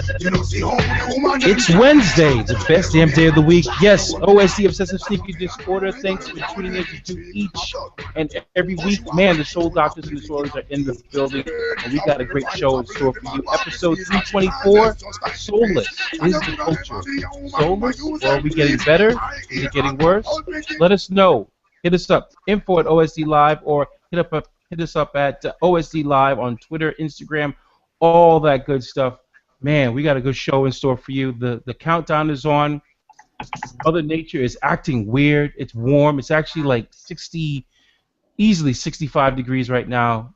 It's Wednesday, the best damn day of the week. Yes, OSD Obsessive Sneaker Disorder. Thanks for tuning in to do each and every week. Man, the Sole Doctors and Disorders are in the building, and we got a great show in store for you. Episode 324, Soleless is the culture. Soulless, or are we getting better? Is it getting worse? Let us know. Hit us up, info at OSD Live, or hit us up at OSD Live on Twitter, Instagram, all that good stuff. Man, we got a good show in store for you. The countdown is on. Mother Nature is acting weird. It's warm. It's actually like 60, easily 65 degrees right now.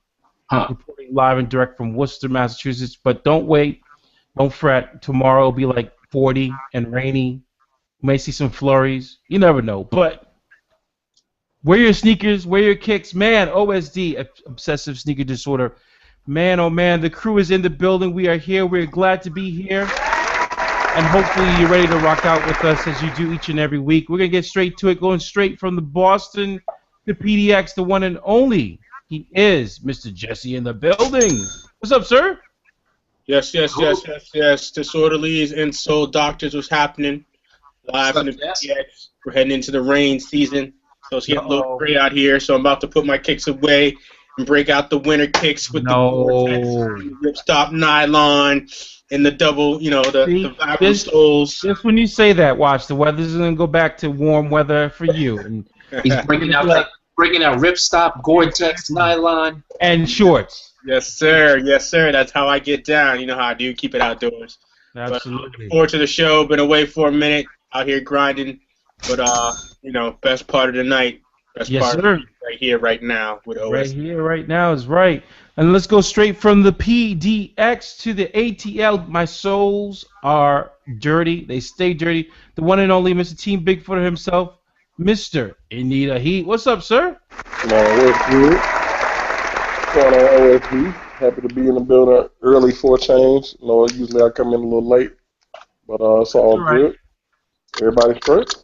Reporting live and direct from Worcester, Massachusetts. But don't wait. Don't fret. Tomorrow will be like 40 and rainy. You may see some flurries. You never know. But wear your sneakers. Wear your kicks. Man, OSD, Obsessive Sneaker Disorder. Man, oh man, the crew is in the building. We are here. We're glad to be here. And hopefully you're ready to rock out with us as you do each and every week. We're going to get straight to it, going straight from the Boston, the PDX, the one and only. He is Mr. Jesse in the building. What's up, sir? Yes. Disorderlies and Sole Doctors was happening. Live in the PDX. We're heading into the rain season. So it's getting a little gray out here, so I'm about to put my kicks away and break out the winter kicks with the ripstop nylon and the double, the Vibram soles. Just when you say that, watch, the weather's going to go back to warm weather for you. And he's bringing out ripstop, Gore-Tex, nylon. And shorts. Yes, sir. That's how I get down. You know how I do. Keep it outdoors. Absolutely. But looking forward to the show. Been away for a minute. Out here grinding. But, best part of the night. Yes, sir. Right here, right now, with OS. Right here, right now is right. And let's go straight from the PDX to the ATL. My soles are dirty. They stay dirty. The one and only Mr. Team Bigfoot himself, Mr. Anita Heat. What's up, sir? What's good? What's going on, OSD? Happy to be in the building early for a change. Usually I come in a little late, but it's all good. Everybody's first.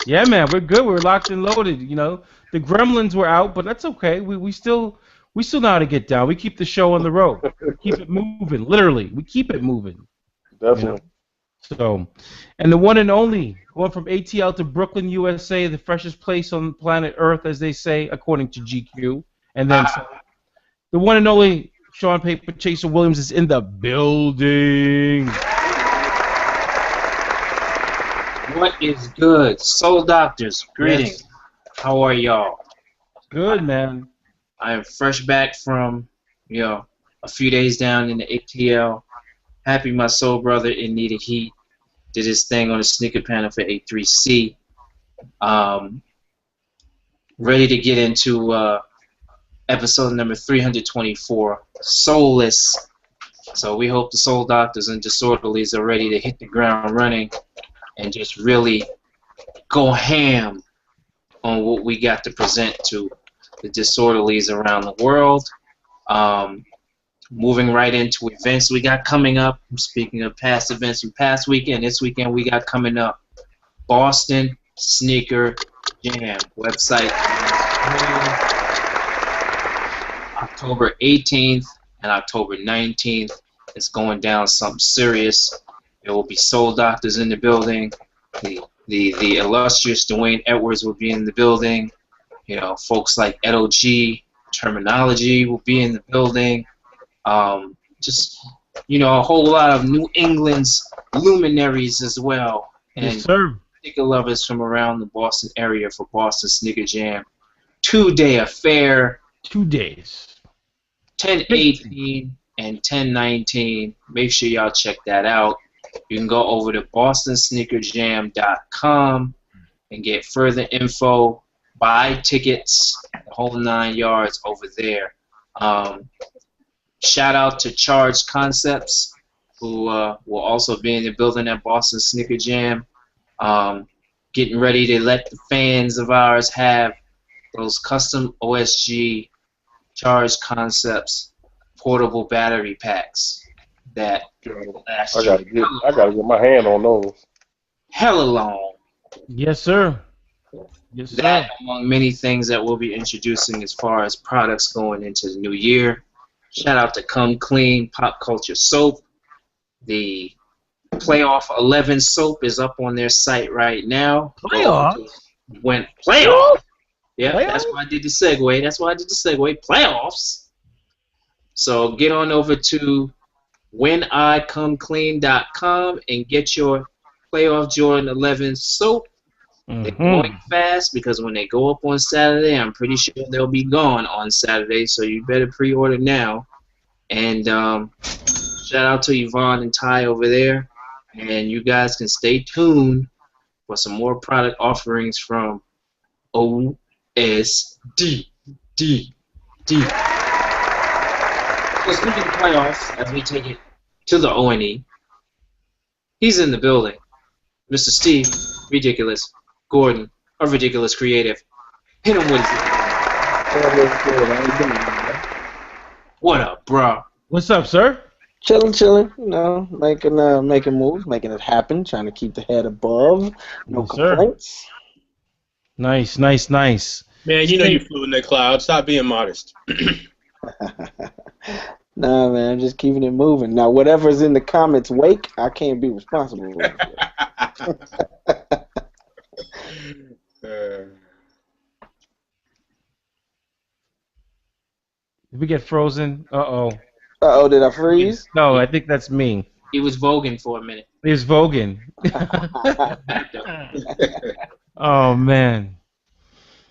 Yeah, man, we're good. We're locked and loaded. The gremlins were out, but that's okay. We still know how to get down. We keep the show on the road. Keep it moving. Literally, we keep it moving. Definitely. So, and the one and only, going from ATL to Brooklyn, USA, the freshest place on planet Earth, as they say, according to GQ. And then the one and only Sean Paper Chaser Williams is in the building. What is good? Soul Doctors, greetings. Yes. How are y'all? Good, man. I am fresh back from, a few days down in the ATL. Happy my soul brother in Need of Heat did his thing on the sneaker panel for A3C. Ready to get into episode number 324, Soulless. So we hope the Soul Doctors and Disorderlies are ready to hit the ground running and just really go ham on what we got to present to the disorderlies around the world. Moving right into events we got coming up. Speaking of past events from past weekend, this weekend we got coming up Boston Sneaker Jam. Website October 18th and October 19th. It's going down something serious. There will be Soul Doctors in the building. The illustrious Dwayne Edwards will be in the building. Folks like Edo G, Terminology will be in the building. A whole lot of New England's luminaries as well. And yes, sir. Sneaker lovers from around the Boston area for Boston Sneaker Jam. 2-day affair. 2 days. 10/18 and 10/19. Make sure y'all check that out. You can go over to bostonsneakerjam.com and get further info, buy tickets, the whole 9 yards over there. Shout out to Charged Concepts, who will also be in the building at Boston Sneaker Jam. Getting ready to let the fans of ours have those custom OSG Charged Concepts portable battery packs that last I gotta get my hand on those. Hella long. Yes, sir. Yes, sir. That, among many things that we'll be introducing as far as products going into the new year. Shout out to Come Clean Pop Culture Soap. The Playoff 11 soap is up on their site right now. Playoff? Went playoff. Yeah, Playoff? that's why I did the segue. Playoffs. So get on over to whenIComeClean.com and get your Playoff Jordan 11 soap. They're going fast because when they go up on Saturday, I'm pretty sure they'll be gone on Saturday. So you better pre-order now. And shout out to Yvonne and Ty over there. And you guys can stay tuned for some more product offerings from OSD. So speaking of playoffs, as we take it to the O&E, he's in the building. Mr. Steve, Ridiculous, Gordon, or Ridiculous Creative. Hit him with his What up, bro? What's up, sir? Chilling, you know, making moves, making it happen, trying to keep the head above. No Yes, sir. complaints. Nice. Man, you know you flew in the clouds. Stop being modest. Nah, man, I'm just keeping it moving. Now, whatever's in the comments wake, I can't be responsible for it. Did we get frozen? Uh-oh. Uh-oh, did I freeze? No, I think that's me. He was voguing for a minute. It's Vogan. Oh, man.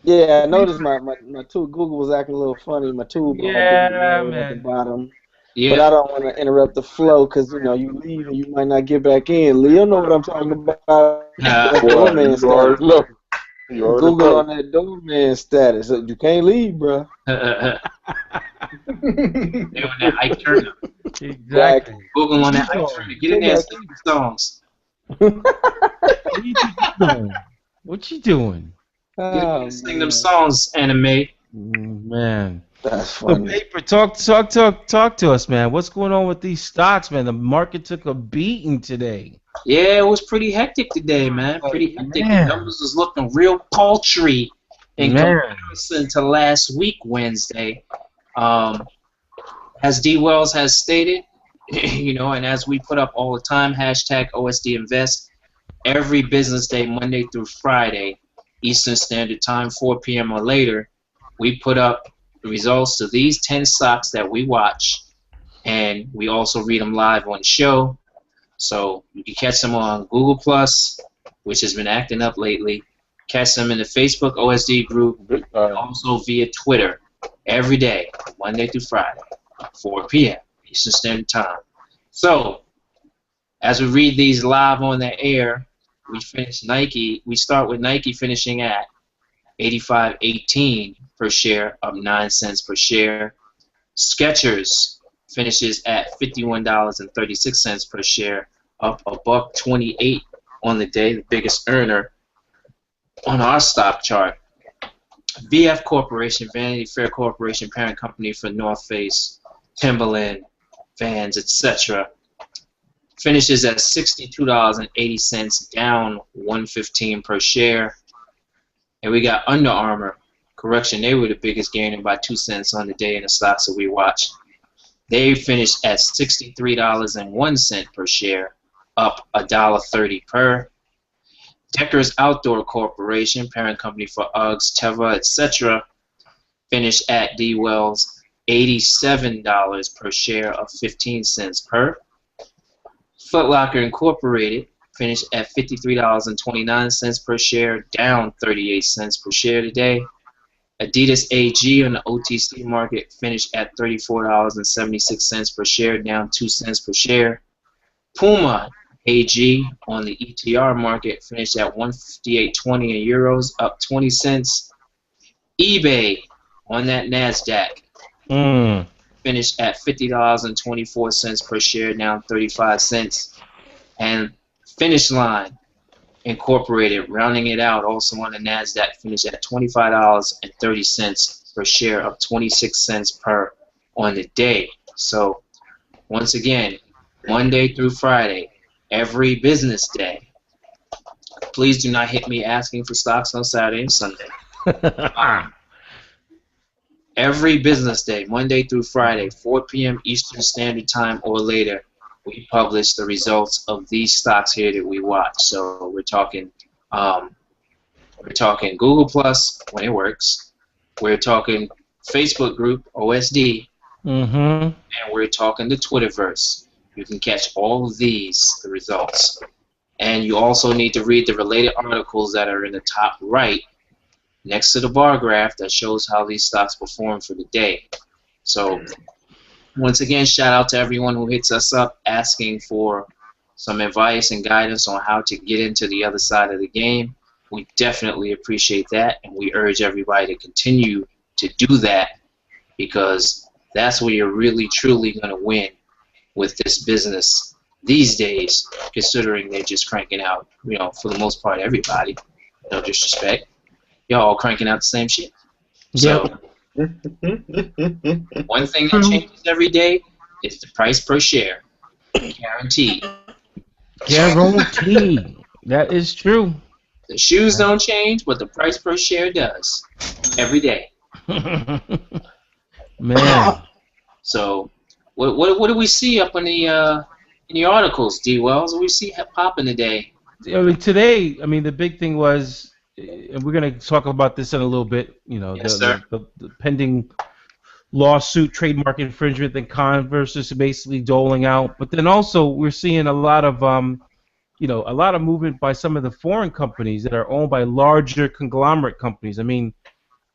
Yeah, I noticed my tube, Google was acting a little funny. My tube Yeah, at the man. bottom. Yeah. But I don't want to interrupt the flow because, you know, you leave and you might not get back in. Leo know what I'm talking about. That doorman status. Google on that doorman status. You can't leave, bro. They on that Ike Turner. Exactly. Google on that Ike Turner. Get in there and sing the songs. What you doing? Get in there and sing them songs, anime. Man. That's So, funny. Paper, talk to us, man. What's going on with these stocks, man? The market took a beating today. Yeah, it was pretty hectic today, man. Pretty hectic. Man. The numbers was looking real paltry in Man. comparison to last week, Wednesday. As D. Wells has stated, you know, and as we put up all the time, hashtag OSD Invest, every business day, Monday through Friday, Eastern Standard Time, 4 p.m. or later, we put up the results to these 10 stocks that we watch, and we also read them live on the show. So you can catch them on Google Plus, which has been acting up lately. Catch them in the Facebook OSD group, and also via Twitter every day, Monday through Friday, 4 p.m. Eastern Standard Time. So as we read these live on the air, we finish Nike. We start with Nike finishing at 85.18 per share, up 9 cents per share. Skechers finishes at $51.36 per share, up $1.28 on the day, the biggest earner on our stock chart. VF Corporation, Vanity Fair Corporation, parent company for North Face, Timberland, Vans, etc., finishes at $62.80, down $1.15 per share. And we got Under Armour. Correction, they were the biggest gainer by 2 cents on the day in the stocks that we watched. They finished at $63.01 per share, up $1.30 per. Deckers Outdoor Corporation, parent company for Uggs, Teva, etc., finished at D. Wells $87 per share, of 15 cents per. Foot Locker Incorporated finished at $53.29 per share, down 38 cents per share today. Adidas AG on the OTC market finished at $34.76 per share, down 2 cents per share. Puma AG on the ETR market finished at $158.20 in euros, up 20 cents. eBay on that NASDAQ finished at $50.24 per share, down 35 cents. And Finish Line Incorporated, rounding it out, also on the NASDAQ, finished at $25.30 per share, of 26 cents per on the day. So, once again, Monday through Friday, every business day. Please do not hit me asking for stocks on Saturday and Sunday. Every business day, Monday through Friday, 4 p.m. Eastern Standard Time or later, we publish the results of these stocks here that we watch. So we're talking Google Plus when it works. We're talking Facebook group OSD, and we're talking the Twitterverse. You can catch all of these, the results. And you also need to read the related articles that are in the top right next to the bar graph that shows how these stocks perform for the day. So once again, shout out to everyone who hits us up asking for some advice and guidance on how to get into the other side of the game. We definitely appreciate that, and we urge everybody to continue to do that, because that's where you're really truly going to win with this business these days, considering they're just cranking out, you know, for the most part, everybody, no disrespect, y'all all cranking out the same shit. So one thing that changes every day is the price per share. Guaranteed. Guaranteed. That is true. The shoes don't change, but the price per share does every day. Man. So, what do we see up in the articles, D. Wells? What do we see popping today? I mean, today, I mean, the big thing was, and we're going to talk about this in a little bit, you know, Yes, the pending lawsuit, trademark infringement that Converse is basically doling out. But then also we're seeing a lot of, you know, a lot of movement by some of the foreign companies that are owned by larger conglomerate companies. I mean,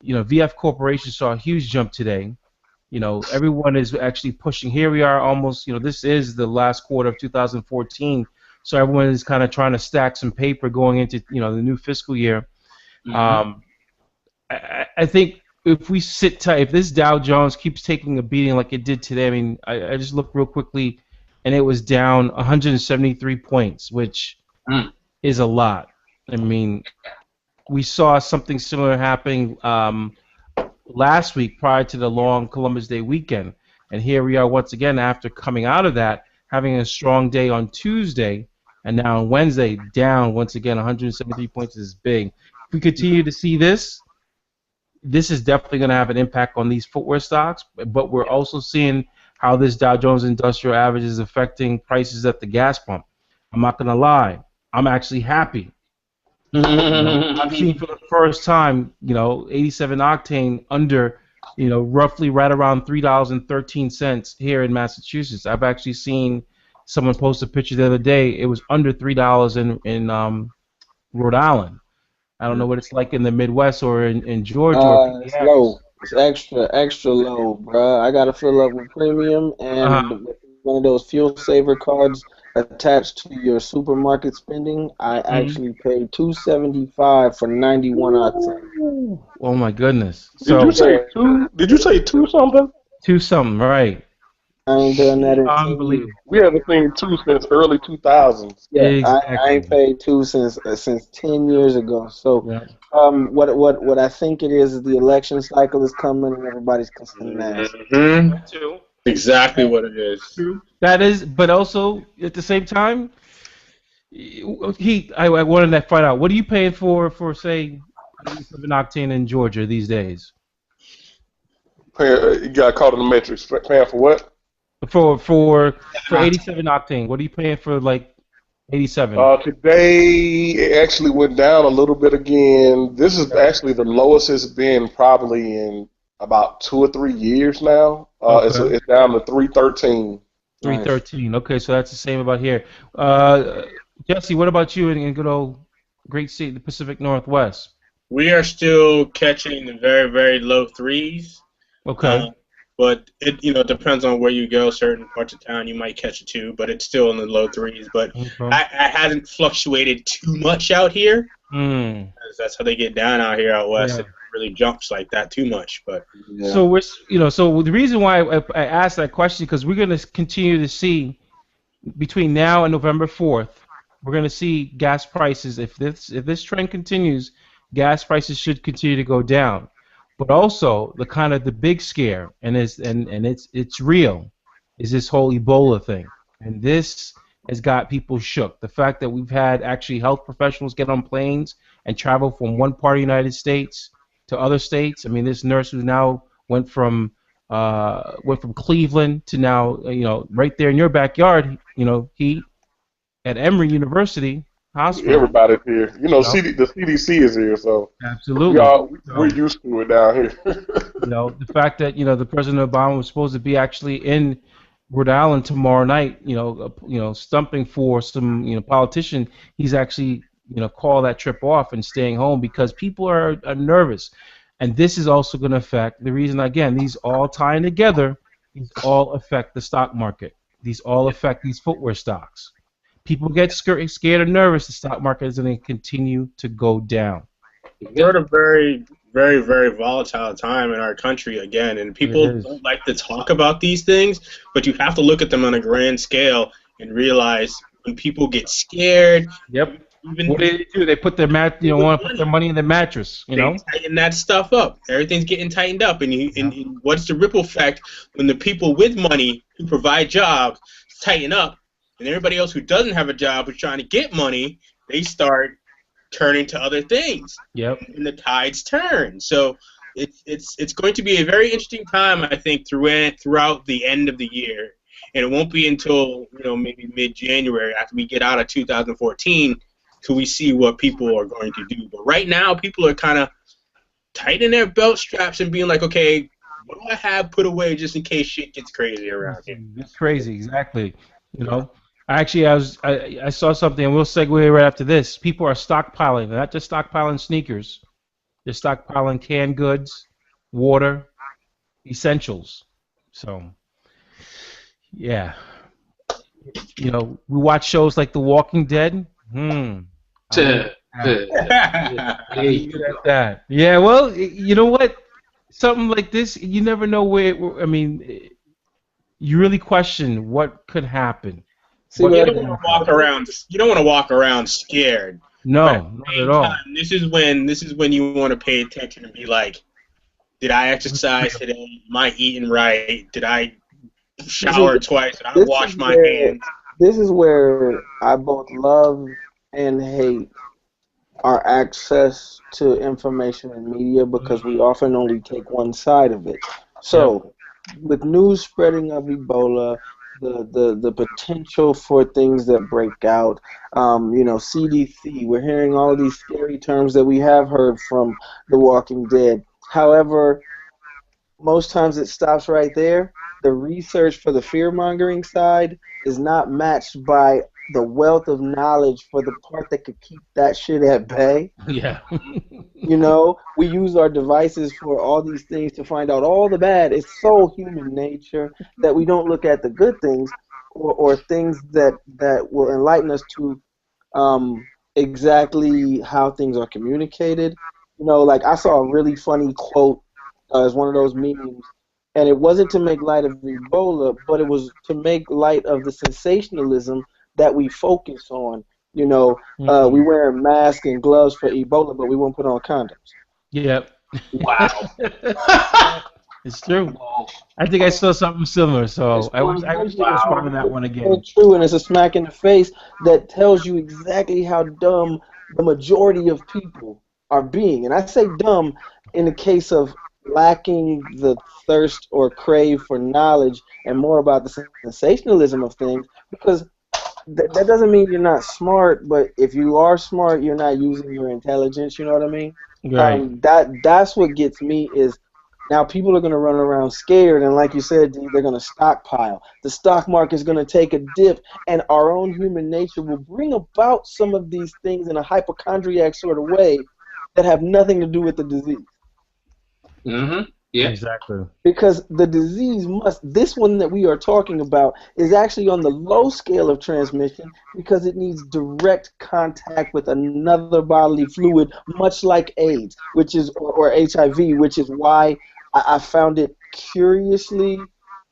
you know, VF Corporation saw a huge jump today. You know, everyone is actually pushing. Here we are almost, you know, this is the last quarter of 2014. So everyone is kind of trying to stack some paper going into, you know, the new fiscal year. I think if we sit tight, if this Dow Jones keeps taking a beating like it did today, I mean, I just looked real quickly, and it was down 173 points, which is a lot. I mean, we saw something similar happening last week prior to the long Columbus Day weekend, and here we are once again after coming out of that, having a strong day on Tuesday, and now on Wednesday down once again. 173 points is big. If we continue to see this is definitely going to have an impact on these footwear stocks, but we're also seeing how this Dow Jones Industrial Average is affecting prices at the gas pump. I'm not going to lie. I'm actually happy. You know, I've seen for the first time, you know, 87 octane under, you know, roughly right around $3.13 here in Massachusetts. I've actually seen someone post a picture the other day. It was under $3 in Rhode Island. I don't know what it's like in the Midwest or in Georgia. Or it's low. It's extra low, bruh. I gotta fill up with premium and one of those fuel saver cards attached to your supermarket spending. I actually paid $2.75 for 91 octane. Oh my goodness! Did you say two? Did you say two something? Two something, right? I ain't done that in 10 years. We haven't seen two since early 2000s. Yeah, exactly. I ain't paid two since 10 years ago. So, what I think it is the election cycle is coming and everybody's kissing ass. Exactly what it is. True. That is, but also at the same time, I wanted to find out, what are you paying for say 87 octane in Georgia these days? You got caught in the metrics. Paying for what? For 87 octane, what are you paying for, like 87? Today it actually went down a little bit again. This is actually the lowest it's been probably in about 2 or 3 years now. It's down to 313. 313. Okay, so that's the same about here. Jesse, what about you in good old great state, the Pacific Northwest? We are still catching the very, very low threes. Okay. But it depends on where you go. Certain parts of town you might catch a 2, but it's still in the low threes. But I hasn't fluctuated too much out here. That's how they get down out here out west. Yeah. It really jumps like that too much. But so so the reason why I asked that question, because we're going to continue to see between now and November 4th, we're going to see gas prices. If this trend continues, gas prices should continue to go down. But also the big scare, and it's real, is this whole Ebola thing, and this has got people shook. The fact that we've had actually health professionals get on planes and travel from one part of the United States to other states. I mean, this nurse who now went from went from Cleveland to now, right there in your backyard, Heat, at Emory University Hospital. Everybody's here. You know? The CDC is here, so absolutely. We're used to it down here. The fact that the President Obama was supposed to be actually in Rhode Island tomorrow night, stumping for some politician, he's actually call that trip off and staying home because people are nervous, and this is also going to affect the reason again. These all tying together. These all affect the stock market. These all affect these footwear stocks. People get scared and nervous. The stock market is going to continue to go down. We're at a very, very, very volatile time in our country again, and people don't like to talk about these things, but you have to look at them on a grand scale and realize when people get scared. Yep. What do they do? They put their want to put their money in the mattress. They tighten that stuff up. Everything's getting tightened up, and what's the ripple effect when the people with money who provide jobs tighten up, and everybody else who doesn't have a job who's trying to get money, they start turning to other things. Yep. And the tides turn. So it's going to be a very interesting time, I think, throughout the end of the year, and it won't be until maybe mid-January after we get out of 2014 till we see what people are going to do. But right now, people are kind of tightening their belt straps and being like, okay, what do I have put away just in case shit gets crazy around here? It's crazy, exactly. Actually, I saw something, and we'll segue right after this. People are stockpiling. They're not just stockpiling sneakers. They're stockpiling canned goods, water, essentials. So, yeah. We watch shows like The Walking Dead. That. Yeah, well, you know what? Something like this, you never know where. You really question what could happen. See, you don't want to walk around. You don't want to walk around scared. No, not at all. This is when you want to pay attention and be like, did I exercise today? Am I eating right? Did I shower twice? Did I wash my hands? This is where I both love and hate our access to information and media because we often only take one side of it. So, with news spreading of Ebola, the potential for things that break out, CDC, we're hearing all these scary terms that we have heard from The Walking Dead. However, most times it stops right there. The research for the fear-mongering side is not matched by the wealth of knowledge for the part that could keep that shit at bay. Yeah. We use our devices for all these things to find out all the bad. It's so human nature that we don't look at the good things or things that will enlighten us to exactly how things are communicated. Like I saw a really funny quote as one of those memes, and it wasn't to make light of Ebola, but it was to make light of the sensationalism that we focus on. We wear masks and gloves for Ebola, but we won't put on condoms. Yep. Wow. It's true. I think I saw something similar, so I was respond to that one again. It's true, and it's a smack in the face that tells you exactly how dumb the majority of people are being. And I say dumb in the case of lacking the thirst or crave for knowledge and more about the sensationalism of things, because that doesn't mean you're not smart, but if you are smart, you're not using your intelligence, you know what I mean? Right. That's what gets me is now people are going to run around scared, and like you said, they're going to stockpile. The stock market is going to take a dip, and our own human nature will bring about some of these things in a hypochondriac sort of way that have nothing to do with the disease. Mm-hmm. Yeah. Exactly. Because the disease this one that we are talking about is actually on the low scale of transmission because it needs direct contact with another bodily fluid, much like AIDS, which is or HIV, which is why I found it curiously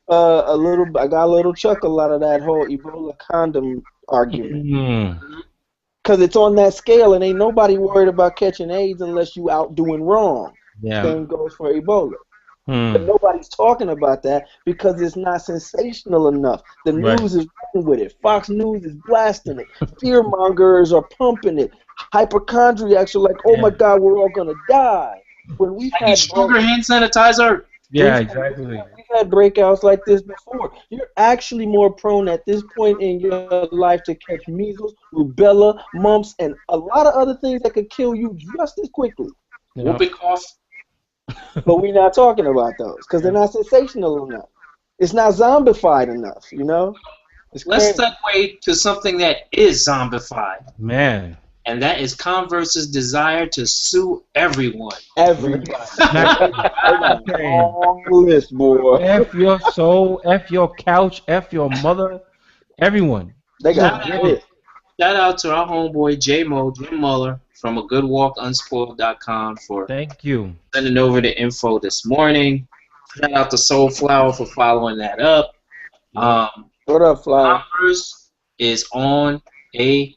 I got a little chuckle out of that whole Ebola condom argument. Because it's on that scale, and ain't nobody worried about catching AIDS unless you out doing wrong. Yeah. Same goes for Ebola. But nobody's talking about that because it's not sensational enough. The news is running with it. Fox News is blasting it. Fearmongers are pumping it. Hypochondriacs are like, oh my God, we're all going to die. When we've had stronger hand sanitizer. Yeah, exactly. We've had breakouts like this before. You're actually more prone at this point in your life to catch measles, rubella, mumps, and a lot of other things that could kill you just as quickly. Whooping cough. But we're not talking about those because they're not sensational enough. It's not zombified enough, you know? Let's segue to something that is zombified. Man. And that is Converse's desire to sue everyone. Everybody. Long list, boy. F your soul, F your couch, F your mother, everyone. They got it. Shout out to our homeboy Jim Muller from agoodwalkunspoiled.com for thank you sending over the info this morning. Shout out to Soulflower for following that up. What up, Flower? Converse is on a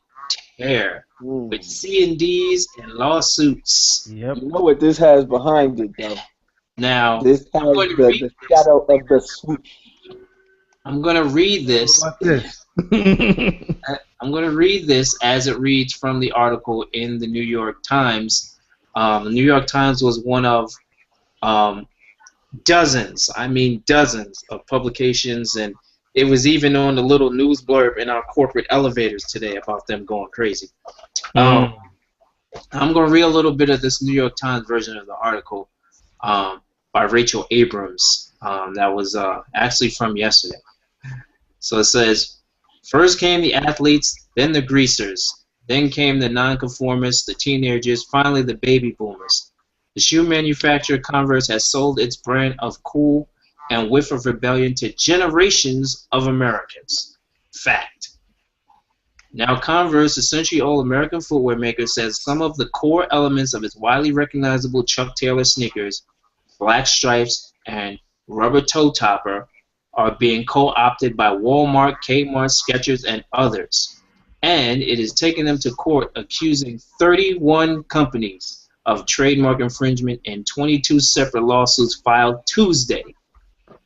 tear with C&Ds and lawsuits. Yep. You know what this has behind it, though? Now, this has the shadow of the swoosh. I'm going to read this. What about this? I'm going to read this as it reads from the article in the New York Times. The New York Times was one of dozens of publications, and it was even on the little news blurb in our corporate elevators today about them going crazy. I'm going to read a little bit of this New York Times version of the article by Rachel Abrams. That was actually from yesterday. So it says, first came the athletes, then the greasers, then came the nonconformists, the teenagers, finally the baby boomers. The shoe manufacturer Converse has sold its brand of cool and whiff of rebellion to generations of Americans. Fact. Now Converse, a century-old American footwear maker, says some of the core elements of its widely recognizable Chuck Taylor sneakers, black stripes, and rubber toe topper, are being co-opted by Walmart, Kmart, Skechers, and others. And it is taking them to court accusing 31 companies of trademark infringement in 22 separate lawsuits filed Tuesday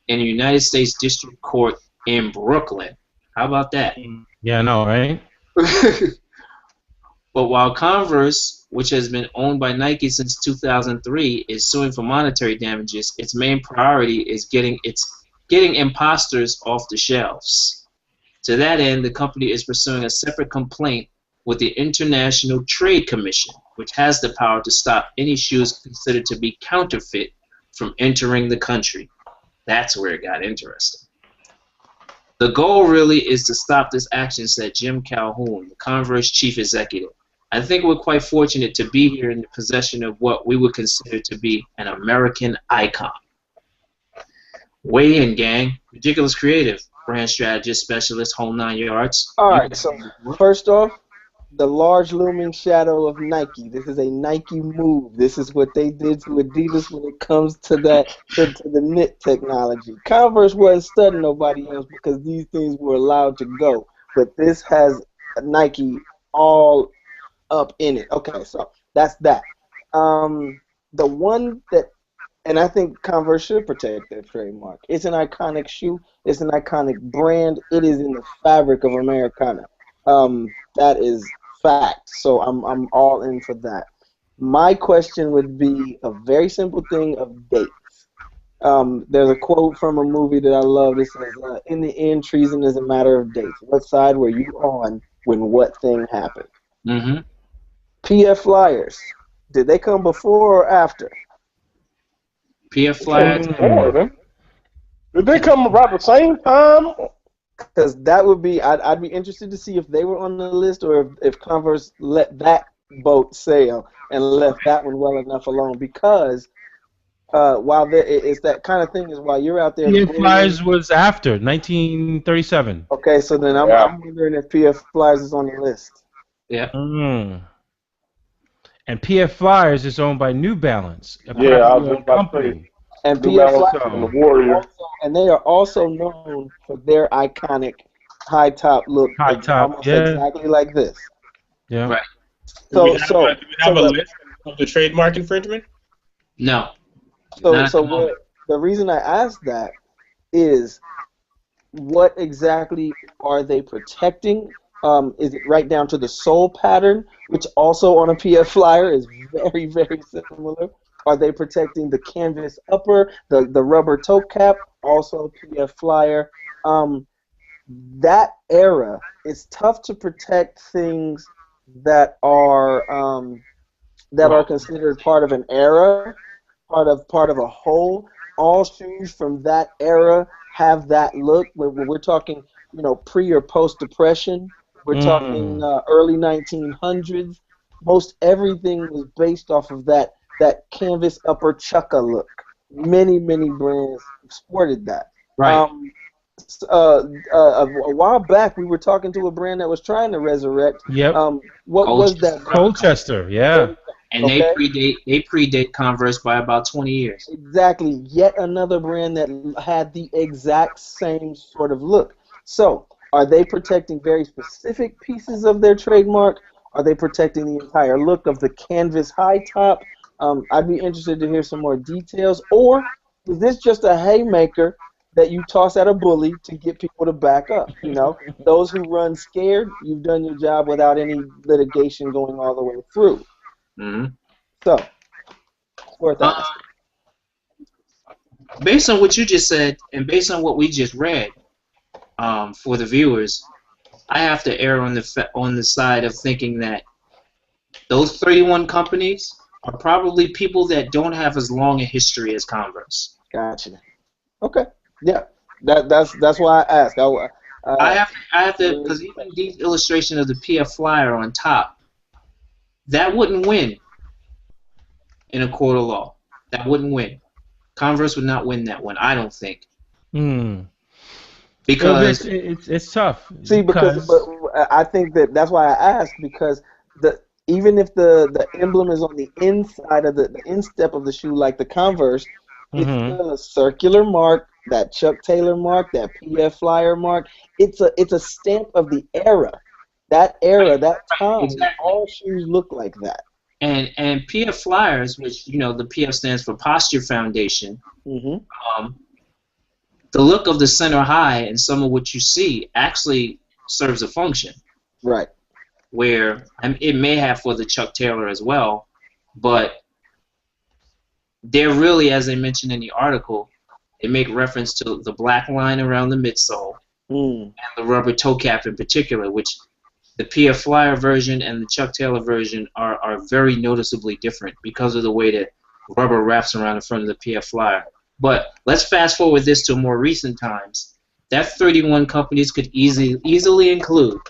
in the United States District Court in Brooklyn. How about that? Yeah, I know, right? But while Converse, which has been owned by Nike since 2003, is suing for monetary damages, its main priority is getting imposters off the shelves. To that end, the company is pursuing a separate complaint with the International Trade Commission, which has the power to stop any shoes considered to be counterfeit from entering the country. That's where it got interesting. The goal really is to stop this action, said Jim Calhoun, the Converse chief executive. I think we're quite fortunate to be here in the possession of what we would consider to be an American icon. Weigh in, gang. Ridiculous creative. Brand strategist, specialist, whole 9 yards. All right, so first off, the large looming shadow of Nike. This is a Nike move. This is what they did to Adidas when it comes to that to the knit technology. Converse wasn't studying nobody else because these things were allowed to go. But this has Nike all up in it. Okay, so that's that. The one that, and I think Converse should protect their trademark. It's an iconic shoe. It's an iconic brand. It is in the fabric of Americana. That is fact. So I'm all in for that. My question would be a very simple thing of dates. There's a quote from a movie that I love. It says, "In the end, treason is a matter of dates. What side were you on when what thing happened?" Mm-hmm. PF Flyers. Did they come before or after? PF Flyers. Did they come about the same time? Because that would be, I'd be interested to see if they were on the list or if Converse let that boat sail and left that one well enough alone. Because while it's that kind of thing is while you're out there. PF Flyers was after 1937. Okay, so then I'm wondering if PF Flyers is on the list. Yeah. And PF Flyers is owned by New Balance. I was just about to say. And PF Flyers, and they are also known for their iconic high top look. High top, almost exactly like this. Yeah. Right. Do we have a list of the trademark infringement? No. So the reason I asked that is, what exactly are they protecting? Is it right down to the sole pattern, which also on a PF Flyer is very, very similar? Are they protecting the canvas upper, the rubber toe cap, also PF Flyer? That era, it's tough to protect things that are considered part of an era, part of a whole. All shoes from that era have that look. When we're talking, pre or post depression, we're talking early 1900s. Most everything was based off of that canvas upper chukka look. Many brands sported that. Right. A while back, we were talking to a brand that was trying to resurrect. Yep. What was that? Colchester, yeah. And they predate Converse by about 20 years. Exactly. Yet another brand that had the exact same sort of look. So, are they protecting very specific pieces of their trademark? Are they protecting the entire look of the canvas high top? I'd be interested to hear some more details. Or is this just a haymaker that you toss at a bully to get people to back up? Those who run scared, you've done your job without any litigation going all the way through. Mm-hmm. So, worth asking. Based on what you just said, and based on what we just read, for the viewers, I have to err on the side of thinking that those 31 companies are probably people that don't have as long a history as Converse. Gotcha. Okay. Yeah. That's why I asked. I have to, because even the illustration of the PF Flyer on top, that wouldn't win in a court of law. That wouldn't win. Converse would not win that one, I don't think. Because it's tough. See, but I think that's why I asked, because even if the emblem is on the inside of the instep of the shoe, like the Converse, it's still a circular mark, that Chuck Taylor mark, that PF Flyer mark. It's a stamp of the era. That era, that time, exactly. All shoes look like that. And PF Flyers, which, the PF stands for Posture Foundation, the look of the center high and some of what you see actually serves a function. Right. Where it may have for the Chuck Taylor as well, but they're really, as they mentioned in the article, they make reference to the black line around the midsole and the rubber toe cap in particular, which the PF Flyer version and the Chuck Taylor version are very noticeably different because of the way that rubber wraps around the front of the PF Flyer. But let's fast forward this to more recent times. That 31 companies could easily include,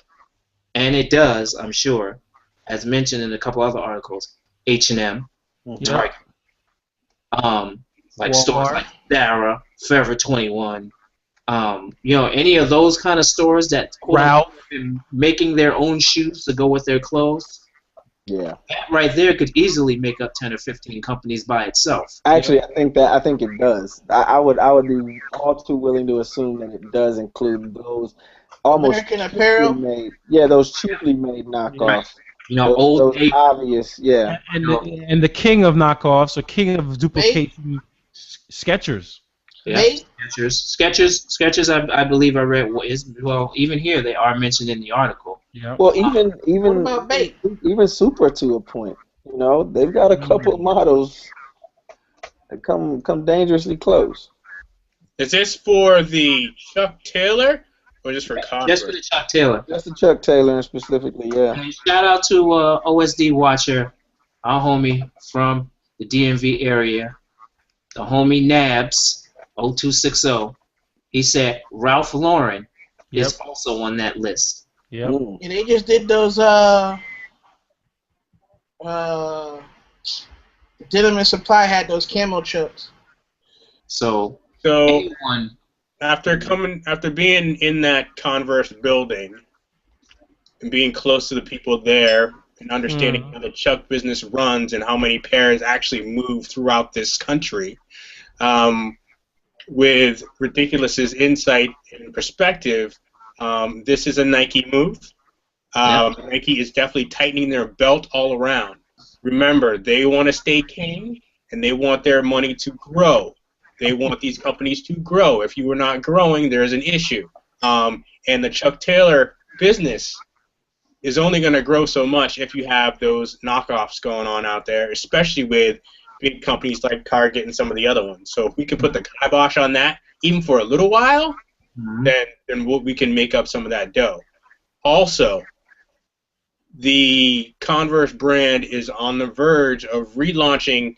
and it does, I'm sure, as mentioned in a couple other articles, H&M, Target, like Walmart. stores like Zara, Forever 21, any of those kind of stores that Ralph have been making their own shoes to go with their clothes. Yeah. That right there could easily make up 10 or 15 companies by itself. Actually, I think it does. I would be all too willing to assume that it does include those almost American Apparel. Those cheaply made knockoffs. Old those obvious, yeah. And the king of knockoffs, or king of duplication, Skechers. Yeah, Skechers. I believe I read even here they are mentioned in the article. Yeah. Well, even What about Bait? even Super to a point. They've got a couple of models that come dangerously close. Is this for the Chuck Taylor or just for Converse? Just for the Chuck Taylor. Just the Chuck Taylor specifically, yeah. And shout out to OSD Watcher, our homie from the DMV area, the homie Nabs 0260. He said Ralph Lauren is also on that list. Yep. And they just did those Gentleman Supply had those camo chucks. So anyone, after being in that Converse building and being close to the people there and understanding how the Chuck business runs and how many pairs actually move throughout this country, with Ridiculous's insight and perspective, this is a Nike move. Nike is definitely tightening their belt all around. Remember, they want to stay king, and they want their money to grow. They want these companies to grow. If you are not growing, there is an issue. And the Chuck Taylor business is only going to grow so much if you have those knockoffs going on out there, especially with big companies like Target and some of the other ones. So if we can put the kibosh on that, even for a little while, then we can make up some of that dough. Also, the Converse brand is on the verge of relaunching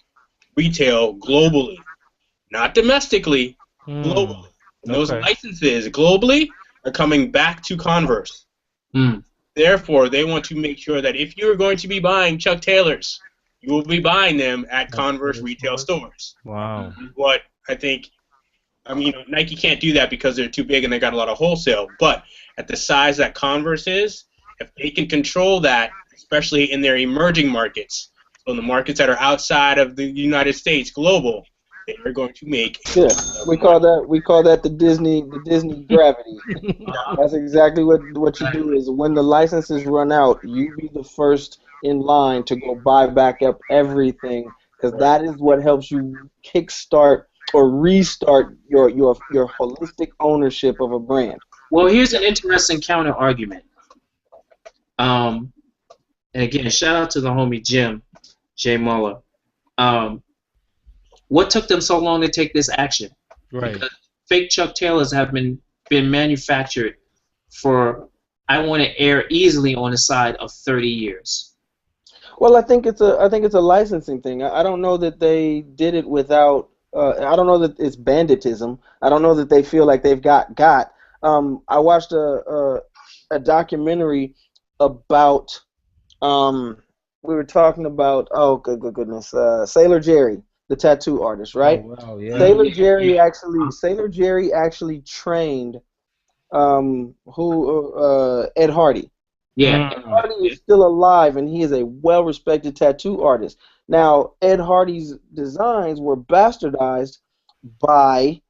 retail globally, not domestically, globally. And those licenses globally are coming back to Converse. Therefore, they want to make sure that if you're going to be buying Chuck Taylors, you will be buying them at Converse retail stores. Wow. What I think, I mean, Nike can't do that because they're too big and they got a lot of wholesale. But at the size that Converse is, if they can control that, especially in their emerging markets, so in the markets that are outside of the United States, global, they are going to make. Yeah, we call that the Disney gravity. That's exactly what you do. Is when the licenses run out, you be the first in line to go buy back up everything, because that is what helps you kickstart or restart your holistic ownership of a brand. Well, here's an interesting counter argument. And again, shout out to the homie Jim J. Muller. What took them so long to take this action? Right. Because fake Chuck Taylors have been manufactured for, I want to err easily on the side of 30 years. Well, I think it's a licensing thing. I don't know that they did it without. I don't know that it's banditism. I don't know that they feel like they've got. I watched a documentary about. We were talking about. Oh, goodness. Sailor Jerry, the tattoo artist, right? Oh, wow, yeah. Sailor Jerry actually trained. Ed Hardy. Yeah. Ed Hardy is still alive, and he is a well-respected tattoo artist. Now, Ed Hardy's designs were bastardized by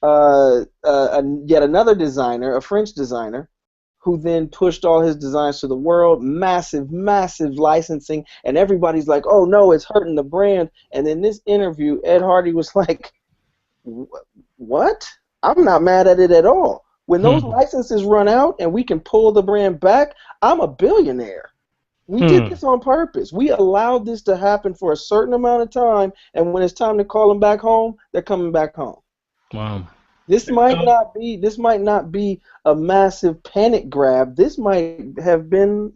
yet another designer, a French designer, who then pushed all his designs to the world. Massive, massive licensing, and everybody's like, "Oh no, it's hurting the brand." And in this interview, Ed Hardy was like, "What? I'm not mad at it at all. When those licenses run out and we can pull the brand back, I'm a billionaire. We did this on purpose. We allowed this to happen for a certain amount of time, and when it's time to call them back home, they're coming back home." Wow. This might not be a massive panic grab. This might have been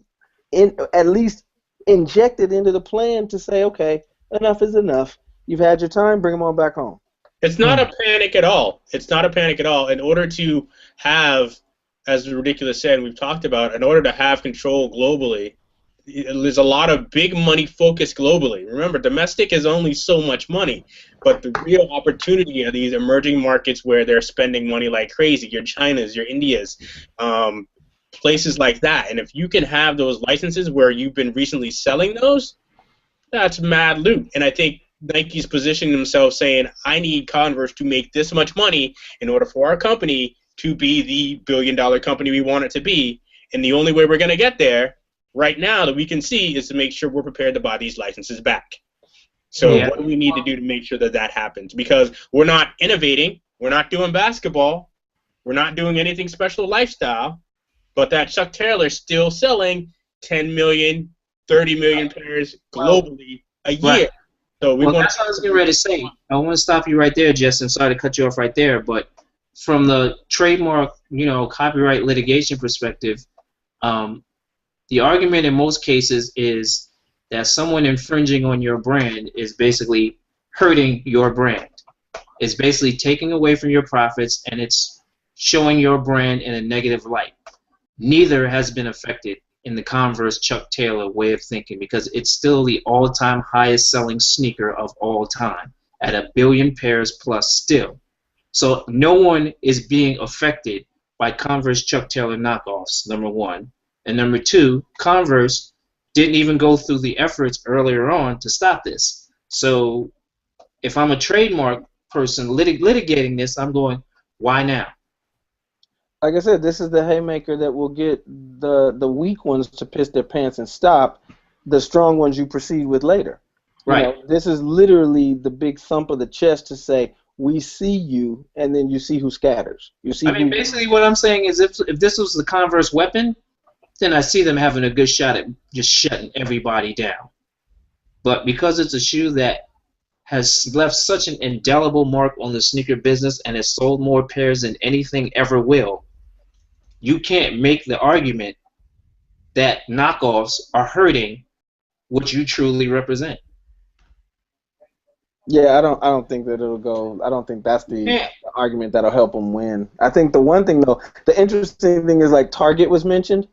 at least injected into the plan to say, okay, enough is enough. You've had your time, bring them on back home. It's not a panic at all. It's not a panic at all. In order to have, as Ridiculous said, we've talked about, in order to have control globally, there's a lot of big money focused globally. Remember, domestic is only so much money, but the real opportunity are these emerging markets where they're spending money like crazy. Your Chinas, your Indias, places like that. And if you can have those licenses where you've been recently selling those, that's mad loot. And I think Nike's positioning themselves saying, I need Converse to make this much money in order for our company to be the billion-dollar company we want it to be. And the only way we're going to get there right now that we can see is to make sure we're prepared to buy these licenses back. So what do we need to do to make sure that that happens? Because we're not innovating. We're not doing basketball. We're not doing anything special lifestyle. But that Chuck Taylor's still selling 10 million, 30 million pairs globally a year. Right. So that's what I was getting ready to say. I want to stop you right there, Justin. Sorry to cut you off right there, but from the trademark, copyright litigation perspective, the argument in most cases is that someone infringing on your brand is basically hurting your brand. It's basically taking away from your profits, and it's showing your brand in a negative light. Neither has been affected in the Converse Chuck Taylor way of thinking, because it's still the all-time highest selling sneaker of all time at 1 billion pairs plus still. So no one is being affected by Converse Chuck Taylor knockoffs, number one. And number two, Converse didn't even go through the efforts earlier on to stop this. So if I'm a trademark person litigating this, I'm going, why now? Like I said, this is the haymaker that will get the weak ones to piss their pants and stop. The strong ones you proceed with later. Right. This is literally the big thump of the chest to say, we see you, and then you see who scatters. You see. Basically what I'm saying is if this was the Converse weapon, then I see them having a good shot at just shutting everybody down. But because it's a shoe that has left such an indelible mark on the sneaker business and has sold more pairs than anything ever will, you can't make the argument that knockoffs are hurting what you truly represent. Yeah, I don't think that it'll go. I don't think that's the Yeah. argument that'll help them win. I think the one thing though, the interesting thing is like Target was mentioned,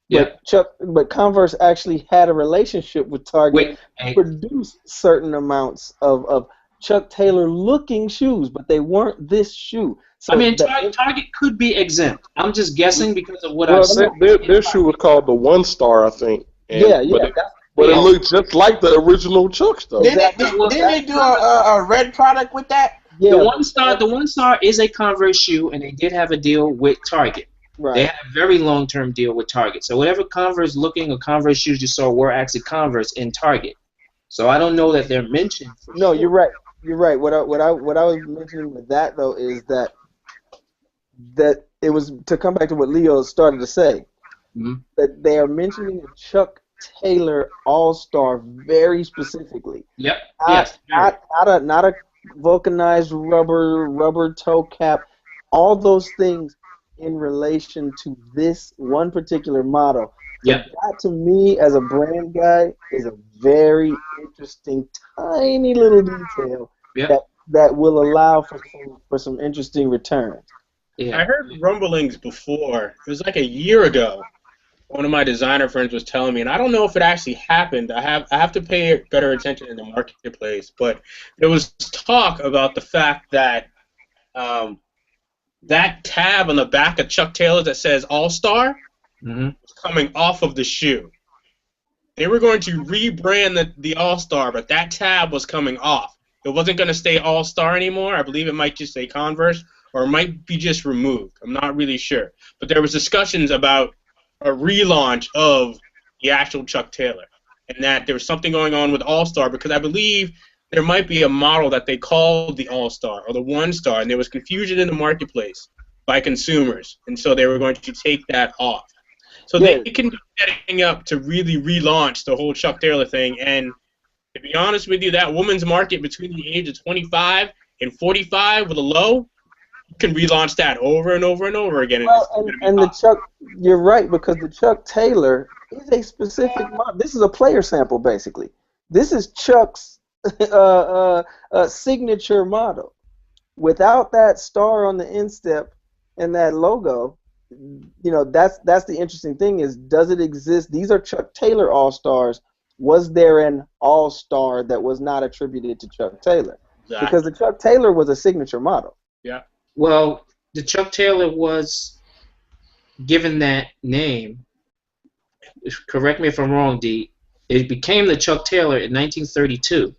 but but Converse actually had a relationship with Target to produce certain amounts of Chuck Taylor looking shoes, but they weren't this shoe. So I mean, Target could be exempt. I'm just guessing because of what I've Well, seen. their shoe was called the One Star, I think. And, Yeah. But it looked just like the original Chucks, though. Didn't they do a red product with that? Yeah, The One Star is a Converse shoe, and they did have a deal with Target. Right. They had a very long-term deal with Target. So whatever Converse looking or Converse shoes you saw were actually Converse in Target. So I don't know that they're mentioned. No, you're right. You're right. What I was mentioning with that though is that it was to come back to what Leo started to say. Mm-hmm. That they are mentioning a Chuck Taylor All-Star very specifically. Yep. Not a vulcanized rubber toe cap. All those things in relation to this one particular model. Yeah. That to me, as a brand guy, is a very interesting, tiny little detail that will allow for some interesting returns. Yeah. I heard rumblings before. It was like a year ago. One of my designer friends was telling me, and I don't know if it actually happened. I have to pay better attention in the marketplace, but there was talk about the fact that that tab on the back of Chuck Taylor that says All-Star was coming off of the shoe. They were going to rebrand the All-Star, but that tab was coming off. It wasn't going to stay All-Star anymore. I believe it might just say Converse, or it might be just removed. I'm not really sure. But there was discussions about a relaunch of the actual Chuck Taylor, and that there was something going on with All-Star, because I believe there might be a model that they called the All-Star or the One Star, and there was confusion in the marketplace by consumers, and so they were going to take that off. So they can be setting up to really relaunch the whole Chuck Taylor thing, and to be honest with you, that woman's market between the age of 25 and 45 with a low, you can relaunch that over and over and over again. Well, and the Chuck, you're right, because the Chuck Taylor is a specific model. This is a player sample, basically. This is Chuck's signature model. Without that star on the instep and that logo, you know, that's the interesting thing is, does it exist? These are Chuck Taylor All-Stars. Was there an All-Star that was not attributed to Chuck Taylor? Exactly. Because the Chuck Taylor was a signature model. Yeah. Well, the Chuck Taylor was given that name. Correct me if I'm wrong, D. It became the Chuck Taylor in 1932.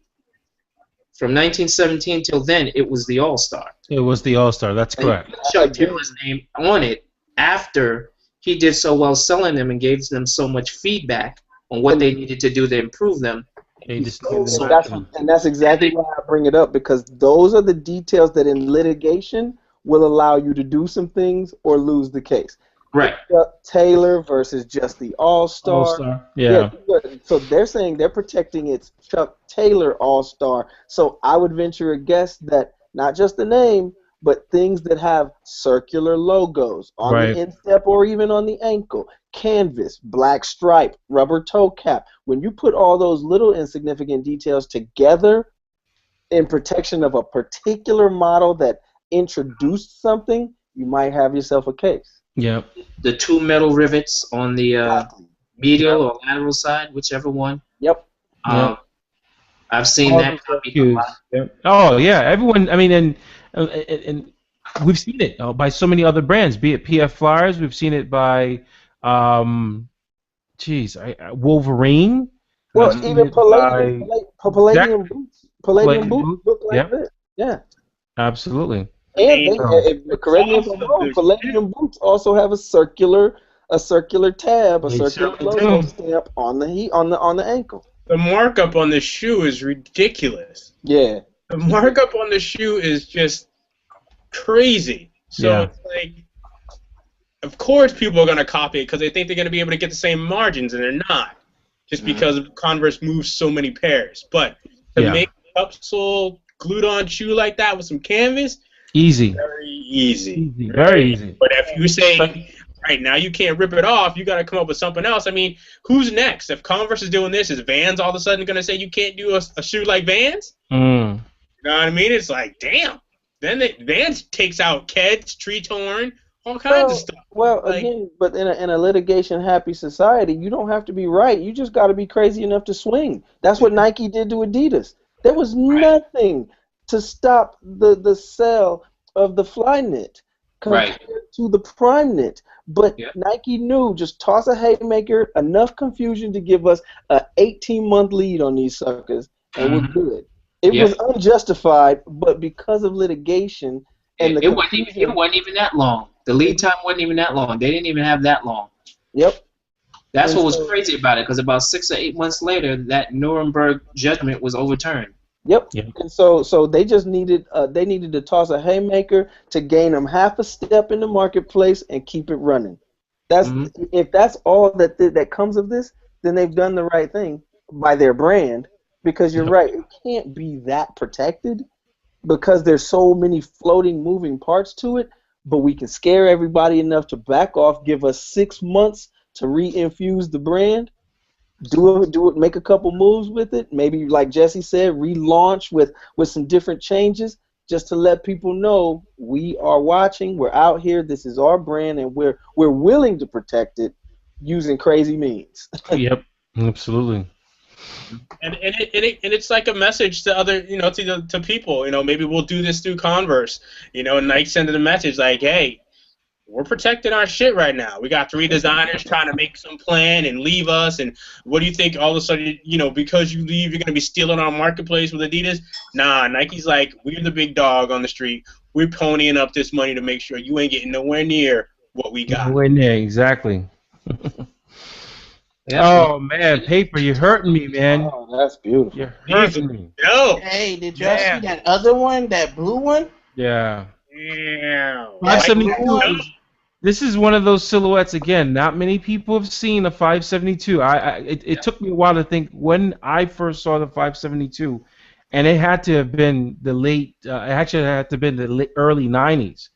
From 1917 till then, it was the All-Star. It was the All-Star. That's correct. Chuck Taylor's name on it after he did so well selling them and gave them so much feedback on what they needed to do to improve them. And that's exactly why I bring it up, because those are the details that in litigation will allow you to do some things or lose the case. Right. Chuck Taylor versus just the All-Star. All-Star. Yeah. So they're saying they're protecting its Chuck Taylor All-Star. So I would venture a guess that not just the name, but things that have circular logos on the instep or even on the ankle, canvas, black stripe, rubber toe cap. When you put all those little insignificant details together in protection of a particular model that introduced something, you might have yourself a case. Yep. The two metal rivets on the medial or lateral side, whichever one. Yep. I've seen that. Yep. Oh yeah, everyone. I mean, and we've seen it by so many other brands. Be it PF Flyers, we've seen it by, Wolverine. Well, even Palladium boots. Palladium boots look like this. Yeah. Absolutely. And correct me if I'm wrong, Palladium boots also have a circular tab, a circular logo stamp on the ankle. The markup on the shoe is ridiculous. Yeah. The markup on the shoe is just crazy. So it's like, of course people are going to copy it because they think they're going to be able to get the same margins, and they're not. Just because Converse moves so many pairs. But to make cup sole glued on shoe like that with some canvas, Easy. very easy. Very easy. But if you say, right now you can't rip it off, you got to come up with something else. I mean, who's next? If Converse is doing this, is Vans all of a sudden going to say you can't do a shoe like Vans? Mm. You know what I mean? It's like, damn. Then Vans takes out Keds, Tree Torn, all kinds of stuff. Well, like, again, but in a litigation-happy society, you don't have to be right. You just got to be crazy enough to swing. That's what Nike did to Adidas. There was nothing to stop the sale of the Flyknit compared to the Primeknit. But Nike knew, just toss a haymaker, enough confusion to give us an 18-month lead on these suckers, and we're good. It was unjustified, but because of litigation and it wasn't even that long. The lead time wasn't even that long. They didn't even have that long. Yep. That's what was crazy about it, because about 6 or 8 months later, that Nuremberg judgment was overturned. Yep. And so they just needed to toss a haymaker to gain them half a step in the marketplace and keep it running. That's if that's all that comes of this, then they've done the right thing by their brand. Because you're right, it can't be that protected because there's so many floating, moving parts to it. But we can scare everybody enough to back off, give us 6 months to re-infuse the brand, do it, make a couple moves with it. Maybe, like Jesse said, relaunch with some different changes, just to let people know we are watching, we're out here, this is our brand, and we're willing to protect it using crazy means. Yep, absolutely. And it's like a message to other, to people. Maybe we'll do this through Converse. And Nike sending a message like, hey, we're protecting our shit right now. We got 3 designers trying to make some plan and leave us. And what do you think? All of a sudden, because you leave, you're gonna be stealing our marketplace with Adidas? Nah, Nike's like, we're the big dog on the street. We're ponying up this money to make sure you ain't getting nowhere near what we got. Nowhere near, exactly. Oh man, Paper, you're hurting me, man. Oh, that's beautiful. You're hurting me. Yo. Hey, did y'all see that other one, that blue one? Yeah. Yeah. 572. This is one of those silhouettes again. Not many people have seen a 572. It took me a while to think when I first saw the 572, and it had to have been the late. It actually had to have been the early '90s,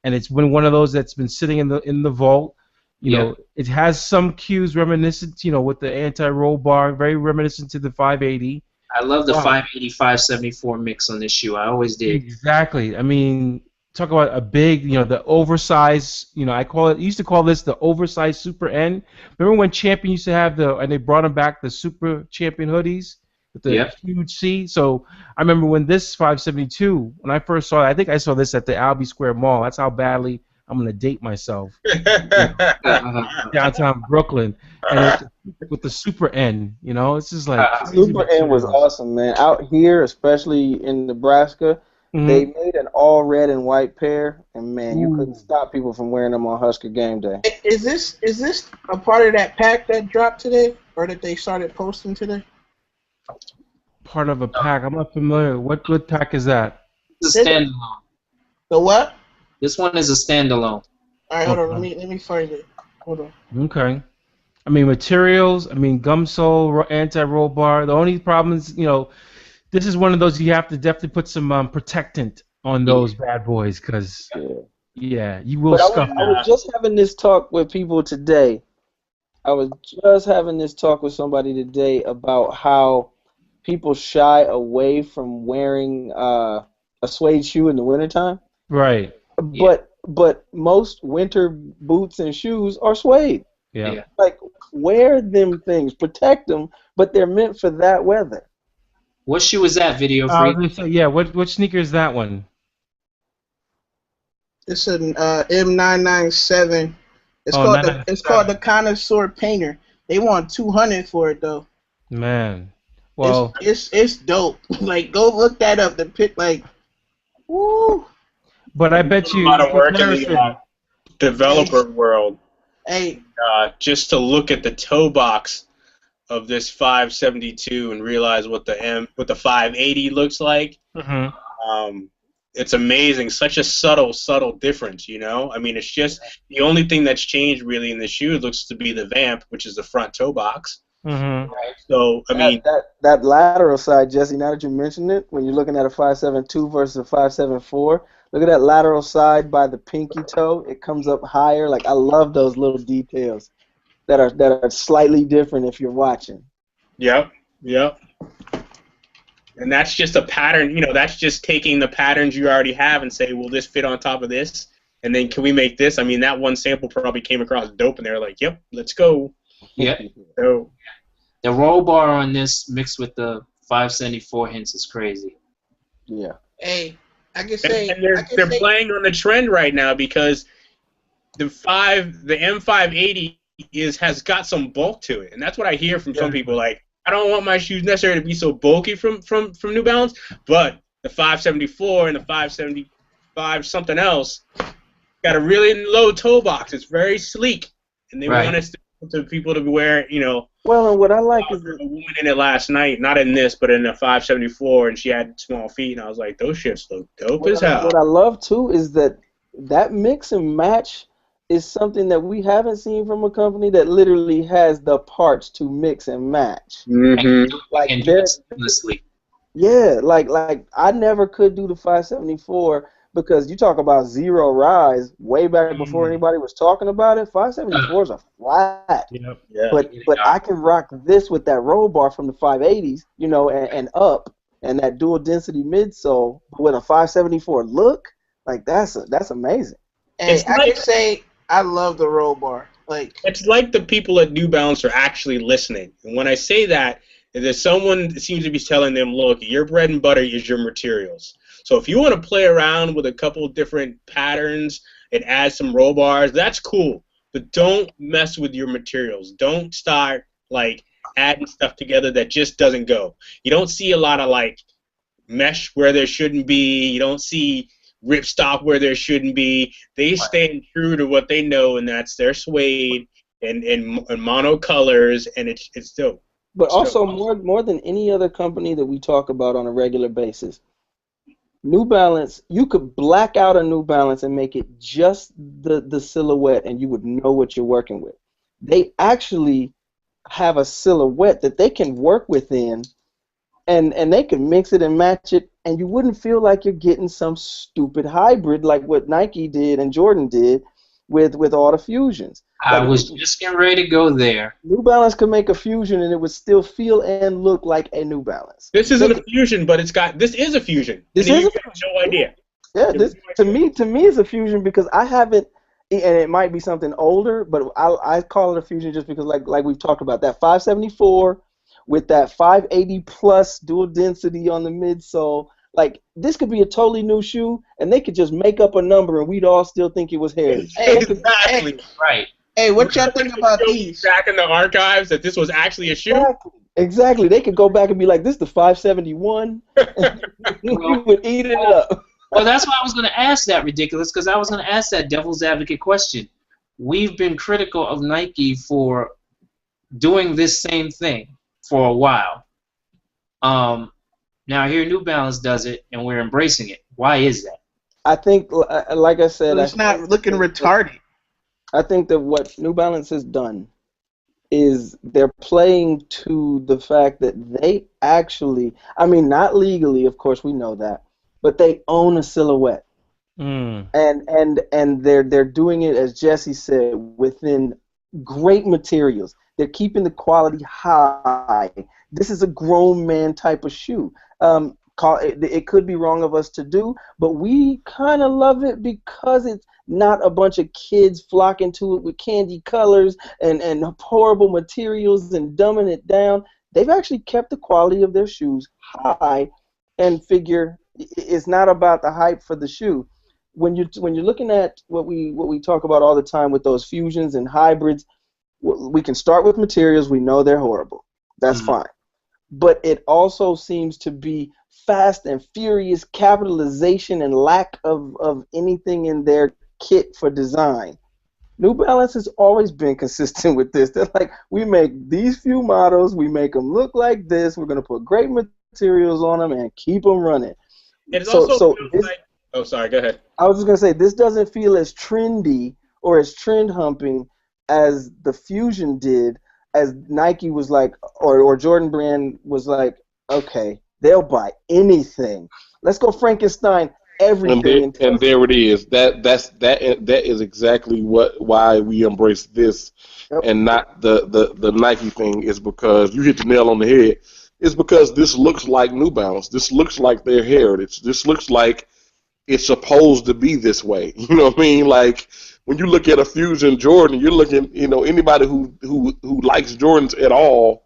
and it's been one of those that's been sitting in the vault. You know, it has some cues reminiscent, with the anti-roll bar, very reminiscent to the 580. I love the 580, 574 mix on this shoe. I always did. Exactly. I mean, talk about a big, the oversized, I used to call this the oversized Super N. Remember when Champion used to have and they brought them back, the Super Champion hoodies with the huge C? So I remember when this 572, when I first saw it, I think I saw this at the Albee Square Mall. That's how badly I'm going to date myself. Downtown Brooklyn. And with the Super N, it's just like... Super N was awesome, man. Out here, especially in Nebraska, they made an all red and white pair, and man, you couldn't stop people from wearing them on Husker game day. Is this a part of that pack that dropped today, or that they started posting today? Part of a pack. I'm not familiar. What pack is that? It's a standalone. The what? This one is a standalone. All right, hold on. Let me find it. Hold on. Okay. I mean, materials. I mean, gum sole, anti-roll bar. The only problem is, this is one of those you have to definitely put some protectant on those bad boys, because you will scuff them. I was just having this talk with people today. I was just having this talk with somebody today about how people shy away from wearing a suede shoe in the wintertime. Right. But most winter boots and shoes are suede. Yeah. Like, wear them things, protect them, but they're meant for that weather. What shoe is that, Video Freak? What sneaker is that one? It's an M997. It's called the Connoisseur Painter. They want $200 for it though. Man, well, it's dope. Like, go look that up. The pic, woo. But I bet you a lot of work in the developer world. Hey, just to look at the toe box of this 572 and realize what the 580 looks like. It's amazing. Such a subtle difference, I mean, it's just the only thing that's changed really in the shoe looks to be the vamp, which is the front toe box. Mm-hmm. Right? So I mean, that lateral side, Jesse. Now that you mentioned it, when you're looking at a 5.72 versus a 5.74, look at that lateral side by the pinky toe. It comes up higher. Like I love those little details that are slightly different if you're watching. Yep. And that's just a pattern, you know, that's just taking the patterns you already have and say, will this fit on top of this? And then can we make this? I mean, that one sample probably came across dope, and they were like, yep, let's go. Yeah. So, the roll bar on this mixed with the 574 hints is crazy. Yeah. Hey, I can say... And they're playing on the trend right now because the M580 has got some bulk to it. And that's what I hear from some people, like, I don't want my shoes necessarily to be so bulky from New Balance, but the 574 and the 575 something else got a really low toe box. It's very sleek, and they want us to people to wear, you know. Well, and what I like is a woman in it last night, not in this, but in a 574, and she had small feet, and I was like, those shits look dope as hell. What I love too is that mix and match is something that we haven't seen from a company that literally has the parts to mix and match. Mm-hmm. Like and do it seamlessly. Yeah, like I never could do the 574 because you talk about zero rise way back before anybody was talking about it. 574s are flat. Yep. Yeah. But I can rock this with that roll bar from the 580s, you know, and up, and that dual density midsole with a 574 look. Like that's amazing. Hey, I can say I love the roll bar. Like it's like the people at New Balance are actually listening. And when I say that, there's someone that seems to be telling them, look, your bread and butter is your materials. So if you want to play around with a couple different patterns and add some roll bars, that's cool. But don't mess with your materials. Don't start like adding stuff together that just doesn't go. You don't see a lot of like mesh where there shouldn't be. You don't see ripstop where there shouldn't be. They stand true to what they know, and that's their suede and mono colors, and it's dope. But also more than any other company that we talk about on a regular basis, New Balance, you could black out a New Balance and make it just the silhouette, and you would know what you're working with. They actually have a silhouette that they can work within, and they can mix it and match it, and you wouldn't feel like you're getting some stupid hybrid like what Nike did and Jordan did with all the fusions. I was just getting ready to go there. New Balance could make a fusion and it would still feel and look like a New Balance. This isn't a fusion, but this is a fusion. This is no idea. Yeah, to me it's a fusion because I haven't, and it might be something older, but I call it a fusion just because like we've talked about that 574 with that 580 plus dual density on the midsole. Like this could be a totally new shoe, and they could just make up a number, and we'd all still think it was hairs. Exactly. Right. Hey, what y'all think about these? Back in the archives, that this was actually a shoe. Exactly. They could go back and be like, "This is the 571." We would eat it up. Well, that's why I was going to ask that ridiculous, because I was going to ask that devil's advocate question. We've been critical of Nike for doing this same thing for a while. Now here New Balance does it, and we're embracing it. Why is that? I think, like I said, it's not looking retarded. I think that what New Balance has done is they're playing to the fact that they actually, I mean, not legally, of course, we know that, but they own a silhouette, and they're doing it, as Jesse said, within great materials. They're keeping the quality high. This is a grown man type of shoe. It could be wrong of us to do, but we kind of love it because it's not a bunch of kids flocking to it with candy colors and horrible materials and dumbing it down. They've actually kept the quality of their shoes high, and figure it's not about the hype for the shoe. When you're looking at what we talk about all the time with those fusions and hybrids, we can start with materials. We know they're horrible. That's fine. But it also seems to be fast and furious capitalization and lack of anything in their kit for design. New Balance has always been consistent with this. They're like, we make these few models, we make them look like this, we're going to put great materials on them and keep them running. It also feels like, oh, sorry, go ahead. I was just going to say, this doesn't feel as trendy or as trend humping as the Fusion did, as Nike was like, or Jordan brand was like, okay, they'll buy anything. Let's go Frankenstein everything. And there it is. That is exactly why we embrace this, and not the Nike thing. Is because you hit the nail on the head. It's because this looks like New Balance. This looks like their heritage. This looks like it's supposed to be this way. You know what I mean? Like when you look at a Fusion Jordan, you're looking. Anybody who likes Jordans at all,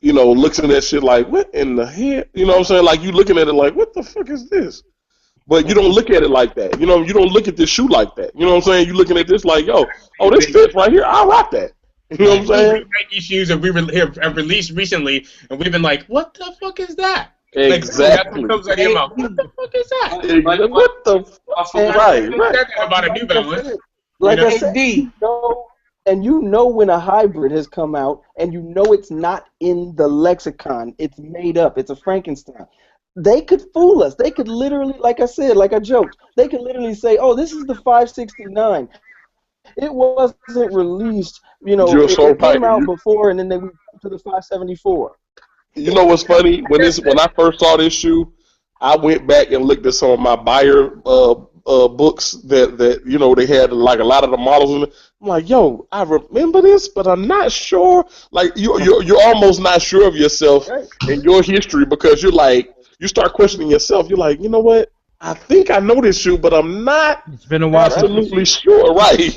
looks at that shit like, what in the hell? You know what I'm saying? Like you looking at it like, what the fuck is this? But you don't look at it like that. You don't look at this shoe like that. You know what I'm saying? You're looking at this like, this fits right here. I'll rock that. You know what I'm saying? Nike shoes that we have released recently, and we've been like, what the fuck is that? Exactly. Like, comes out of your mouth. What the fuck is that? What the fuck? Right. About a New Balance. Like I said, and when a hybrid has come out, and it's not in the lexicon. It's made up. It's a Frankenstein. They could fool us. They could literally, like I said, like I joked, they could literally say, oh, this is the 569. It wasn't released, it came out before, and then they went to the 574. You know what's funny? When I first saw this shoe, I went back and looked at some of my buyer books that they had like a lot of the models in it. I'm like, yo, I remember this, but I'm not sure. Like you're almost not sure of yourself and your history because you're like, you start questioning yourself. You're like, you know what? I think I know this shoe, but I'm not. It's been a while. Absolutely sure, right?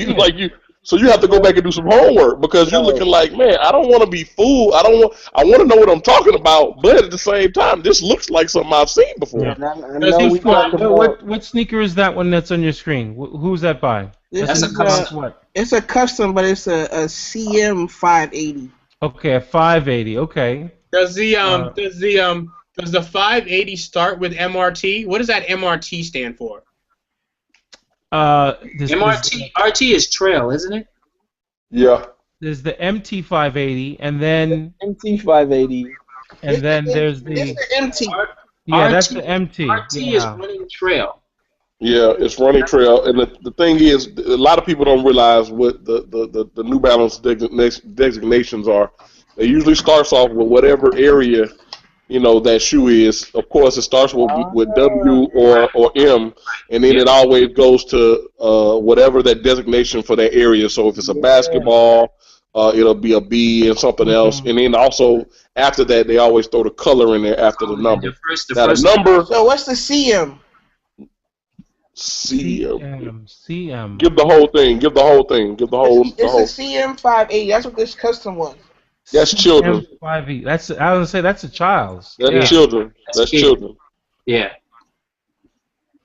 So you have to go back and do some homework because you're looking like, man, I don't want to be fooled. I want to know what I'm talking about, but at the same time, this looks like something I've seen before. Yeah. What sneaker is that one that's on your screen? Who's that by? It's a custom, but it's a CM 580. Okay, a 580. Okay. Does the 580 start with MRT? What does that MRT stand for? RT is trail, isn't it? Yeah. There's the MT 580, and then MT 580, and then there's the MT. Yeah, that's the MT. RT is running trail. Yeah, it's running trail, and the thing is, a lot of people don't realize what the New Balance designations are. It usually starts off with whatever area that shoe is. Of course, it starts with W or M, and then it always goes to whatever that designation for that area. So if it's a basketball, it'll be a B and something else. And then also after that, they always throw the color in there after the number. The number. So what's the CM? CM. Give the whole thing. Give the whole thing. Give the whole. It's a CM 580. That's what this custom was. That's children. I was gonna say that's a child's. That's children. That's children. Yeah.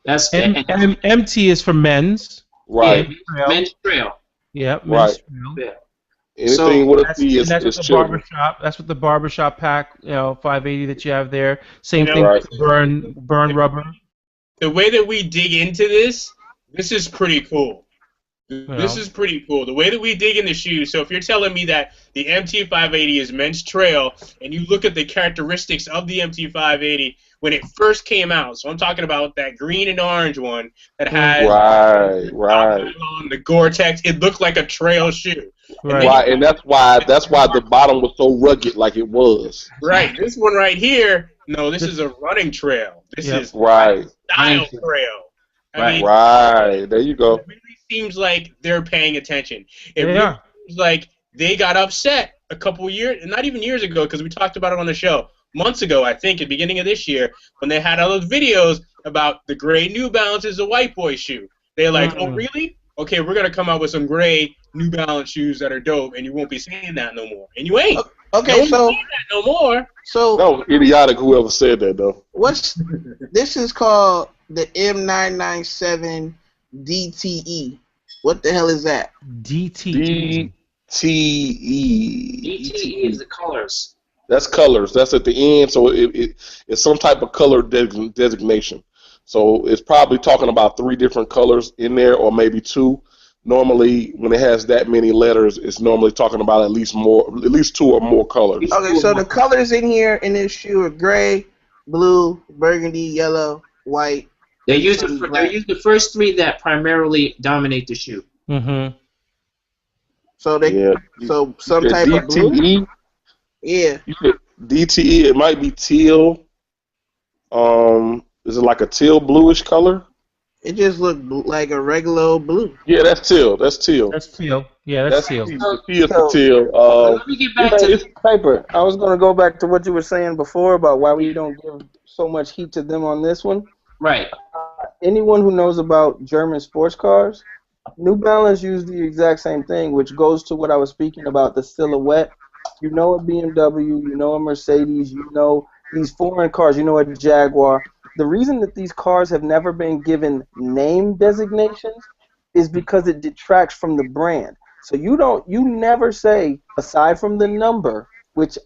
That's MT is for men's. Right. Yeah, men's trail. Yeah. Men's trail. Yeah. Anything with a C is children. That's what the barbershop pack, 580 that you have there. Same thing. Right. Burn rubber. The way that we dig into this is pretty cool. This is pretty cool. The way that we dig in the shoes. So if you're telling me that the MT580 is men's trail, and you look at the characteristics of the MT580 when it first came out, so I'm talking about that green and orange one that had on the Gore-Tex. It looked like a trail shoe. Right, and that's why the bottom was so rugged, like it was. Right. This one right here. No, this is a running trail. This is style trail. I mean, there you go. It really seems like they're paying attention. It really seems like they got upset a couple years, not even years ago, because we talked about it on the show months ago, I think, at the beginning of this year, when they had all those videos about the gray New Balance is a white boy shoe. They're like, oh, really? Okay, we're going to come out with some gray New Balance shoes that are dope, and you won't be saying that no more. And you ain't. Okay, so that no more. So that was idiotic. Whoever said that though. This is called the M997 DTE. What the hell is that? DTE. DTE is the colors. That's colors. That's at the end. So it's some type of color designation. So it's probably talking about 3 different colors in there, or maybe 2. Normally, when it has that many letters, it's normally talking about at least 2 or more colors. Okay, so the colors in here in this shoe are gray, blue, burgundy, yellow, white. They use the first 3 that primarily dominate the shoe. Mm-hmm. So so some type of blue. Yeah. DTE. It might be teal. Is it like a teal bluish color? It just looked like a regular old blue. Yeah, that's teal. That's teal. That's teal. Yeah, that's teal. Teal. Let me get back to Piper. I was going to go back to what you were saying before about why we don't give so much heat to them on this one. right. Anyone who knows about German sports cars, New Balance used the exact same thing, which goes to what I was speaking about, the silhouette. You know a BMW, you know a Mercedes, you know these foreign cars, you know a Jaguar. The reason that these cars have never been given name designations is because it detracts from the brand. So you never say, aside from the number, which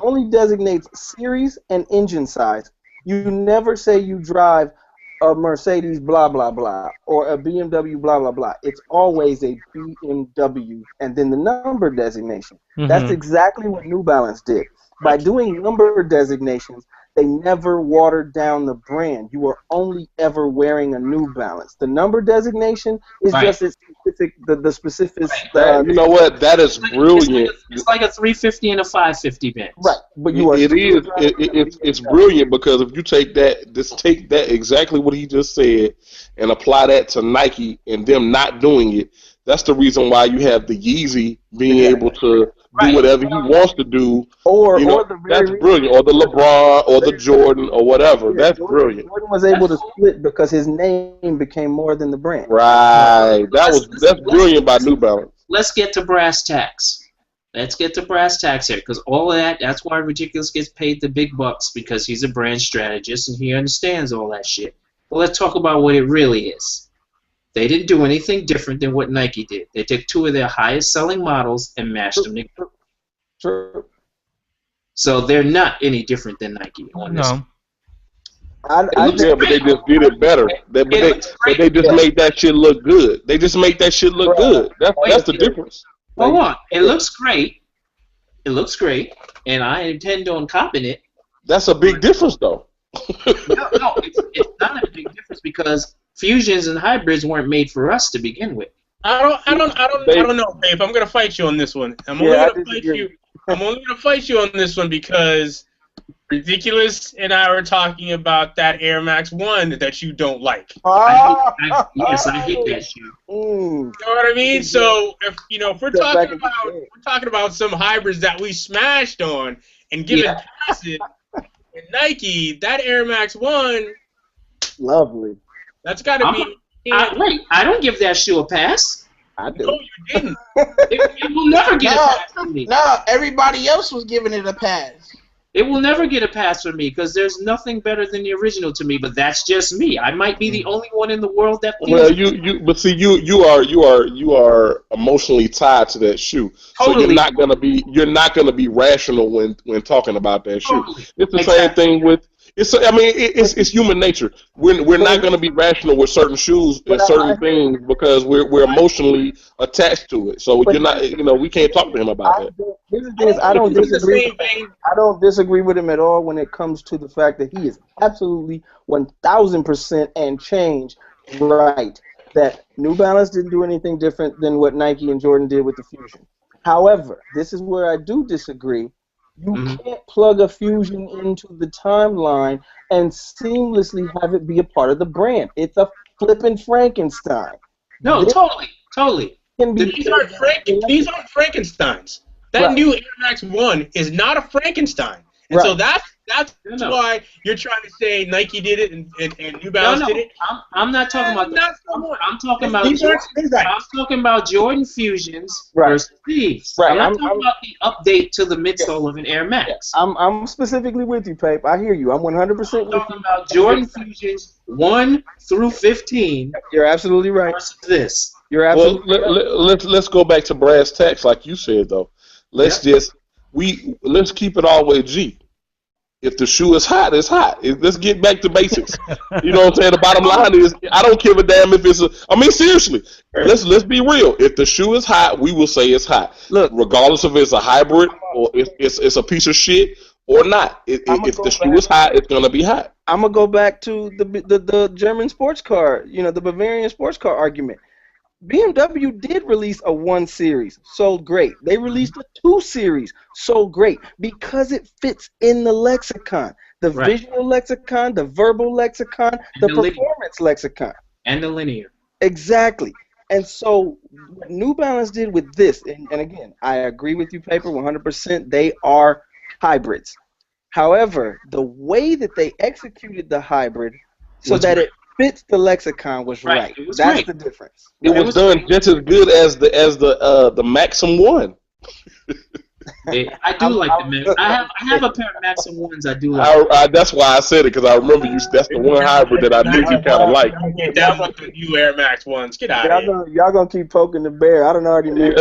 only designates series and engine size, you never say you drive a Mercedes blah blah blah or a BMW blah blah blah. It's always a BMW and then the number designation. That's exactly what New Balance did. By doing number designations, they never watered down the brand. You are only ever wearing a New Balance. The number designation is just its specific, the specifics. You know what? That is brilliant. It's like a 350 and a 550 Benz. Right, but you are. It's brilliant because if you take that exactly what he just said and apply that to Nike and them not doing it. That's the reason why you have the Yeezy being able to do whatever he wants to do. That's brilliant. Or the LeBron or the Jordan or whatever. That's brilliant. Jordan was able to split because his name became more than the brand. Right. That's brilliant by New Balance. Let's get to brass tacks. Let's get to brass tacks here, because all of that's why Ridiculous gets paid the big bucks, because he's a brand strategist and he understands all that shit. Well, let's talk about what it really is. They didn't do anything different than what Nike did. They took two of their highest selling models and mashed them together. True. So they're not any different than Nike on this. No. But they just did it better. They just made that shit look good. They just make that shit look good. That's the difference. Hold on. It looks great. It looks great, and I intend on copying it. That's a big difference, though. No, it's not a big difference because fusions and hybrids weren't made for us to begin with. I don't know, babe. I'm gonna fight you on this one. I'm only gonna fight you on this one because Ridiculous and I were talking about that Air Max 1 that you don't like. Yes, I hate that shoe. You know what I mean? So if we're talking about some hybrids that we smashed on and given passes, and Nike, that Air Max 1, lovely. That's got to be. Wait, I don't give that shoe a pass. I do. No, you didn't. It will never get a pass from me. No, everybody else was giving it a pass. It will never get a pass from me because there's nothing better than the original to me. But that's just me. I might be the only one in the world that feels. Well, you are emotionally tied to that shoe, totally. So you're not gonna be rational when talking about that shoe. Totally. It's the same thing with. It's human nature. We're not going to be rational with certain shoes and certain things because we're emotionally attached to it. So you're not, we can't talk to him about that. Here's the thing is, I don't disagree. I don't disagree with him at all when it comes to the fact that he is absolutely 1,000% and change right that New Balance didn't do anything different than what Nike and Jordan did with the Fusion. However, this is where I do disagree. You can't plug a Fusion into the timeline and seamlessly have it be a part of the brand. It's a flippin' Frankenstein. No, totally. These aren't Frankensteins. That new Air Max 1 is not a Frankenstein. And so that's why you're trying to say Nike did it and New Balance did it. I'm not talking about that. I'm talking about Jordan Fusions versus these. Right. I'm not talking about the update to the midsole of an Air Max. I'm specifically with you, Pape. I hear you. I'm 100% with you. I'm talking about Jordan Fusions 1 through 15. You're absolutely right. Versus this. You're absolutely right. Let's go back to brass tacks, like you said, though. Let's keep it all the way G. If the shoe is hot, it's hot. Let's get back to basics. You know what I'm saying? The bottom line is, I don't give a damn if it's seriously. Let's be real. If the shoe is hot, we will say it's hot. Look, regardless if it's a hybrid or if it's a piece of shit or not. If the shoe is hot, it's gonna be hot. I'm gonna go back to the German sports car. The Bavarian sports car argument. BMW did release a 1 series, sold great. They released a 2 series, sold great, because it fits in the lexicon. The visual lexicon, the verbal lexicon, the performance lexicon. And the linear. Exactly. And so what New Balance did with this, and again, I agree with you, Paper, 100%, they are hybrids. However, the way that they executed the hybrid so that it fits the lexicon was right. That's the difference. It was done just as good as the Maxim 1. I do like the Maxim. I have a pair of Maxim 1s I do like. That's why I said it, because I remember that's the one hybrid that I knew you kind of like. Get down with the new Air Max 1s. Get out of here. Y'all gonna keep poking the bear. I don't already know.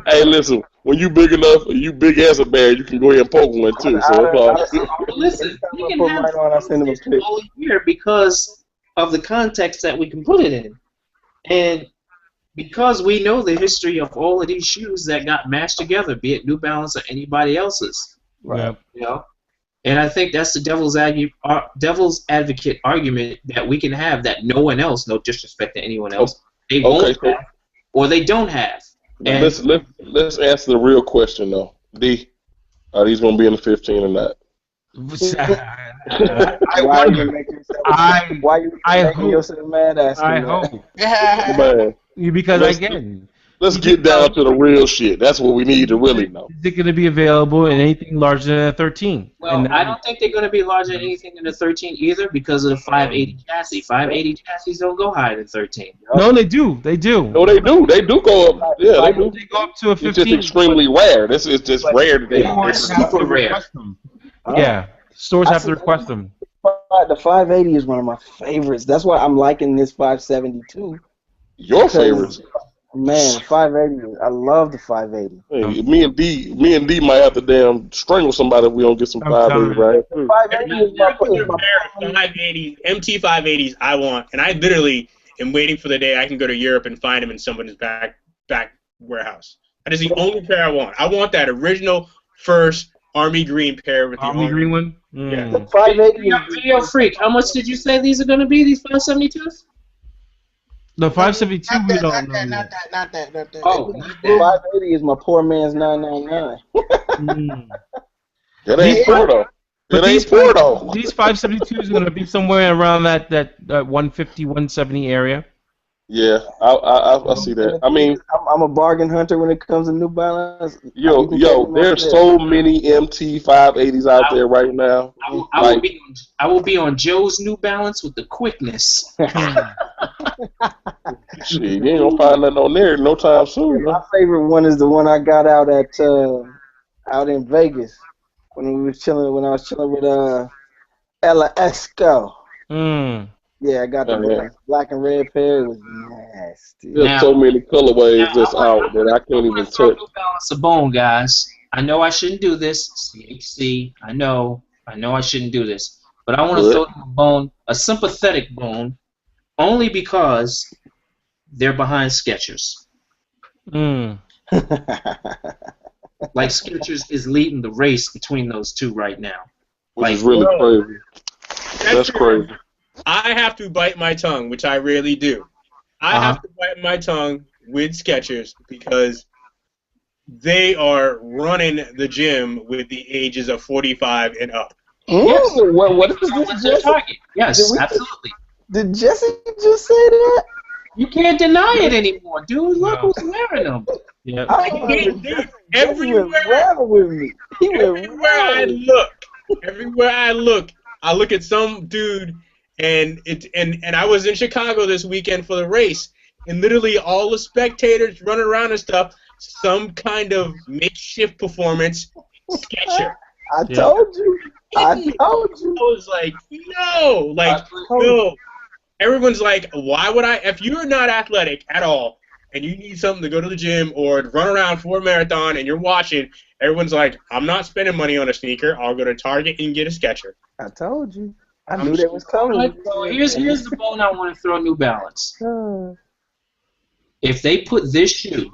Hey, listen, when you big enough, you big as a bear, you can go ahead and poke one too. Listen, we can have it all year because of the context that we can put it in. And because we know the history of all of these shoes that got mashed together, be it New Balance or anybody else's. Right. You know? And I think that's the devil's advocate argument that we can have that no one else, no disrespect to anyone else, they won't have or they don't have. And let's answer the real question though. D, are these going to be in the 15 or not? I hope. Because again, let's get down to the real shit. That's what we need to really know. Is it going to be available in anything larger than a 13? Well, I don't think they're going to be larger than anything in the 13 either because of the 580 chassis. 580 chassis don't go higher than 13. No, they do. They do. No, they do. They do go up. Yeah, they do. They go up to a 15. It's just extremely rare. This is just rare today. It's super rare. Yeah, stores have to request them. The 580 is one of my favorites. That's why I'm liking this 572. Your favorites? Man, 580. I love the 580. Hey, me and D might have to damn strangle somebody if we don't get some 580, right? 580 is my favorite. 580s, MT 580s I want, and I literally am waiting for the day I can go to Europe and find them in someone's back warehouse. That is the only pair I want. I want that original first Army green pair with the Army green one. Yeah. The 580. Video freak. How much did you say these are going to be? These 572s? The 572 we don't know. Not that. Oh, The 580 is my poor man's 999. It ain't poor though. It ain't poor though. These 572s are going to be somewhere around that 150, 170 area. Yeah, I see that. I mean, I'm a bargain hunter when it comes to New Balance. Yo, there's so many MT 580s out there right now. I will be on Joe's New Balance with the quickness. Shit, you ain't gonna find nothing on there no time soon. My favorite one is the one I got out in Vegas when I was chilling with Ella Esco. Yeah, I got the black and red pair. It was nasty. There's so many colorways that's out that I can't even touch. New Balance a bone, guys. I know I shouldn't do this. CHC. I know I shouldn't do this, but I want to throw them a bone, a sympathetic bone, only because they're behind Skechers. Like Skechers is leading the race between those two right now. Which is really crazy. That's crazy. I have to bite my tongue, which I rarely do. I have to bite my tongue with Skechers because they are running the gym with the ages of 45 and up. Yes. What is this? Target. Yes, absolutely. Did Jesse just say that? You can't deny it anymore, dude. Look who's wearing them. Yeah. Everywhere I look, I look at some dude, and I was in Chicago this weekend for the race, and literally all the spectators running around and stuff, some kind of makeshift performance, Skechers. I told you. I was like, no. Everyone's like, why would I? If you're not athletic at all, and you need something to go to the gym or run around for a marathon, and you're watching, everyone's like, I'm not spending money on a sneaker. I'll go to Target and get a Skechers. I told you. I knew that was coming. So here's the bone I want to throw New Balance. If they put this shoe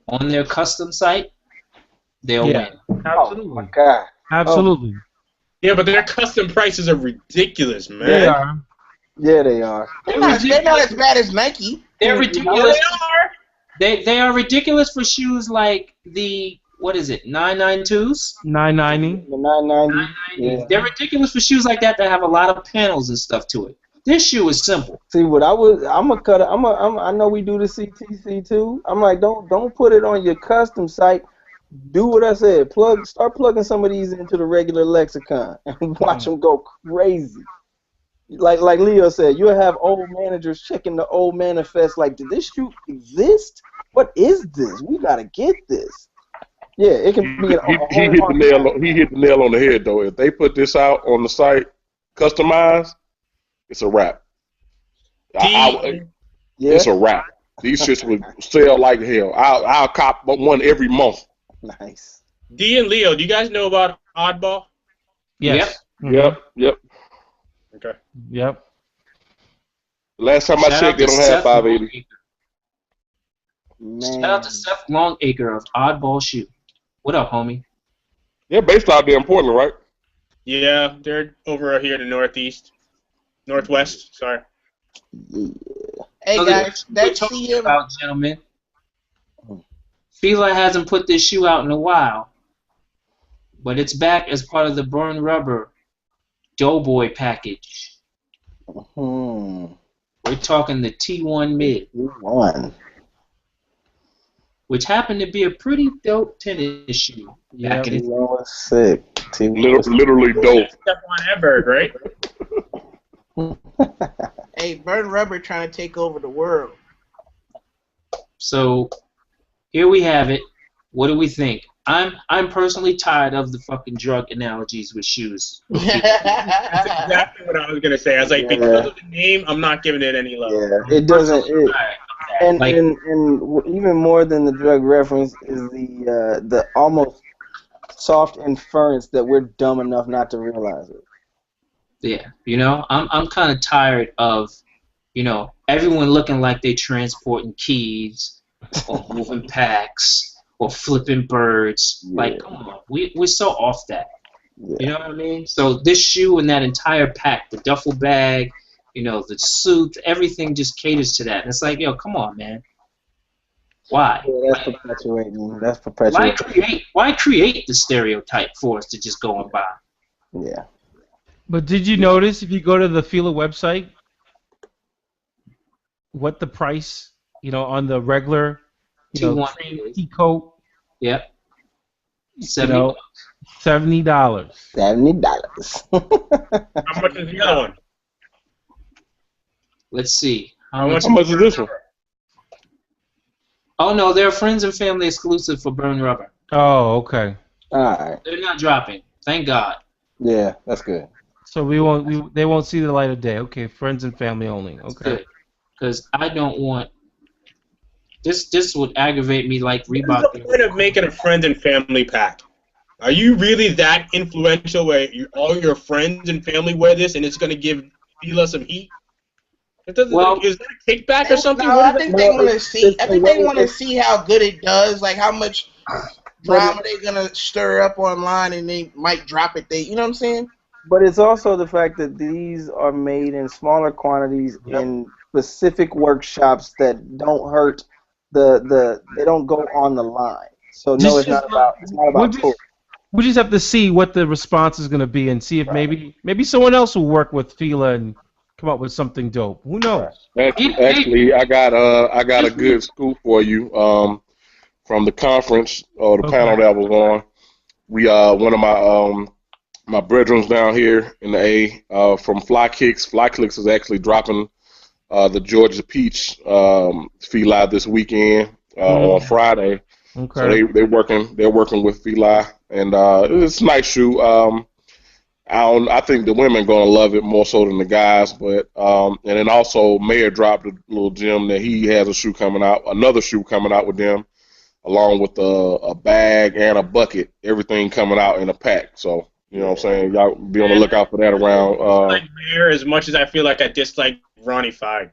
on their custom site, they'll win. Absolutely. Oh my God. Absolutely. Yeah, but their custom prices are ridiculous, man. They are. Yeah, they are. They're not as bad as Nike. They're ridiculous. They are ridiculous for shoes like the, what is it, 992s? 990. The 990. Yeah. They're ridiculous for shoes like that have a lot of panels and stuff to it. This shoe is simple. See, what I know we do the CTC too. I'm like, don't put it on your custom site. Do what I said. Start plugging some of these into the regular lexicon and watch them go crazy. Like Leo said, you'll have old managers checking the old manifest. Like, did this shoe exist? What is this? We gotta get this. Yeah, it can be. He hit the nail on the head though. If they put this out on the site, customized, it's a wrap. It's a wrap. These shits would sell like hell. I'll cop one every month. Nice. D and Leo, do you guys know about Oddball? Yes. Yep. Okay. Yep. Last time I checked, they don't have 580. Man. Shout out to Seth Longacre of Oddball Shoe. What up, homie? They're based out there in Portland, right? Yeah, they're over here in the northwest. Sorry. Yeah. Hey guys, that's CM. About, gentlemen. Fila hasn't put this shoe out in a while, but it's back as part of the Burn Rubber Doughboy package. We're talking the T1 Mid. T1. Which happened to be a pretty dope tennis shoe. Yeah, T1 was sick. Literally dope. Step on Edberg, right? Hey, Burn Rubber trying to take over the world. So here we have it. What do we think? I'm personally tired of the fucking drug analogies with shoes. That's exactly what I was gonna say. I was like, because of the name, I'm not giving it any love. Yeah, it doesn't. And even more than the drug reference is the almost soft inference that we're dumb enough not to realize it. Yeah, I'm kind of tired of, everyone looking like they transporting keys or moving packs or flipping birds. Yeah. Like, come on, we're so off that. Yeah. You know what I mean? So this shoe and that entire pack, the duffel bag, the suit, everything just caters to that. And it's like, yo, come on, man. Why? Yeah, that's perpetuating. Why create the stereotype for us to just go and buy? Yeah. But did you notice if you go to the Fila website, what the price, on the regular, T-coat? Yep. $70. $70. How much is the other one? Let's see. How much is this one? Oh no, they're friends and family exclusive for Burn Rubber. Oh, okay. All right. They're not dropping. Thank God. Yeah, that's good. So they won't see the light of day. Okay, friends and family only. Okay. Because I don't want this would aggravate me like Reebok. What's the point of making a friends and family pack? Are you really that influential where all your friends and family wear this and it's going to give Fila some heat? Is that a kickback or something? No, I think they want to see. I think they want to see how good it does, like how much drama they're gonna stir up online, and they might drop it. You know what I'm saying? But it's also the fact that these are made in smaller quantities in specific workshops that don't hurt they don't go on the line. So no, it's not about pull. We just have to see what the response is going to be and see if maybe someone else will work with Fila and come up with something dope. Who knows? Actually, I got a good scoop for you from the conference or the panel that I was on. We one of my brethrens down here in the A from Fly Kicks is actually dropping the Georgia Peach Fila this weekend on Friday. Okay. So they're working with Fila, and it's a nice shoe. I think the women gonna love it more so than the guys, but and then also Mayor dropped a little gem that he has another shoe coming out with them, along with a bag and a bucket, everything coming out in a pack. So you know what I'm saying, y'all be on the lookout for that around. Like Mayor, as much as I feel like I dislike Ronnie Fieg.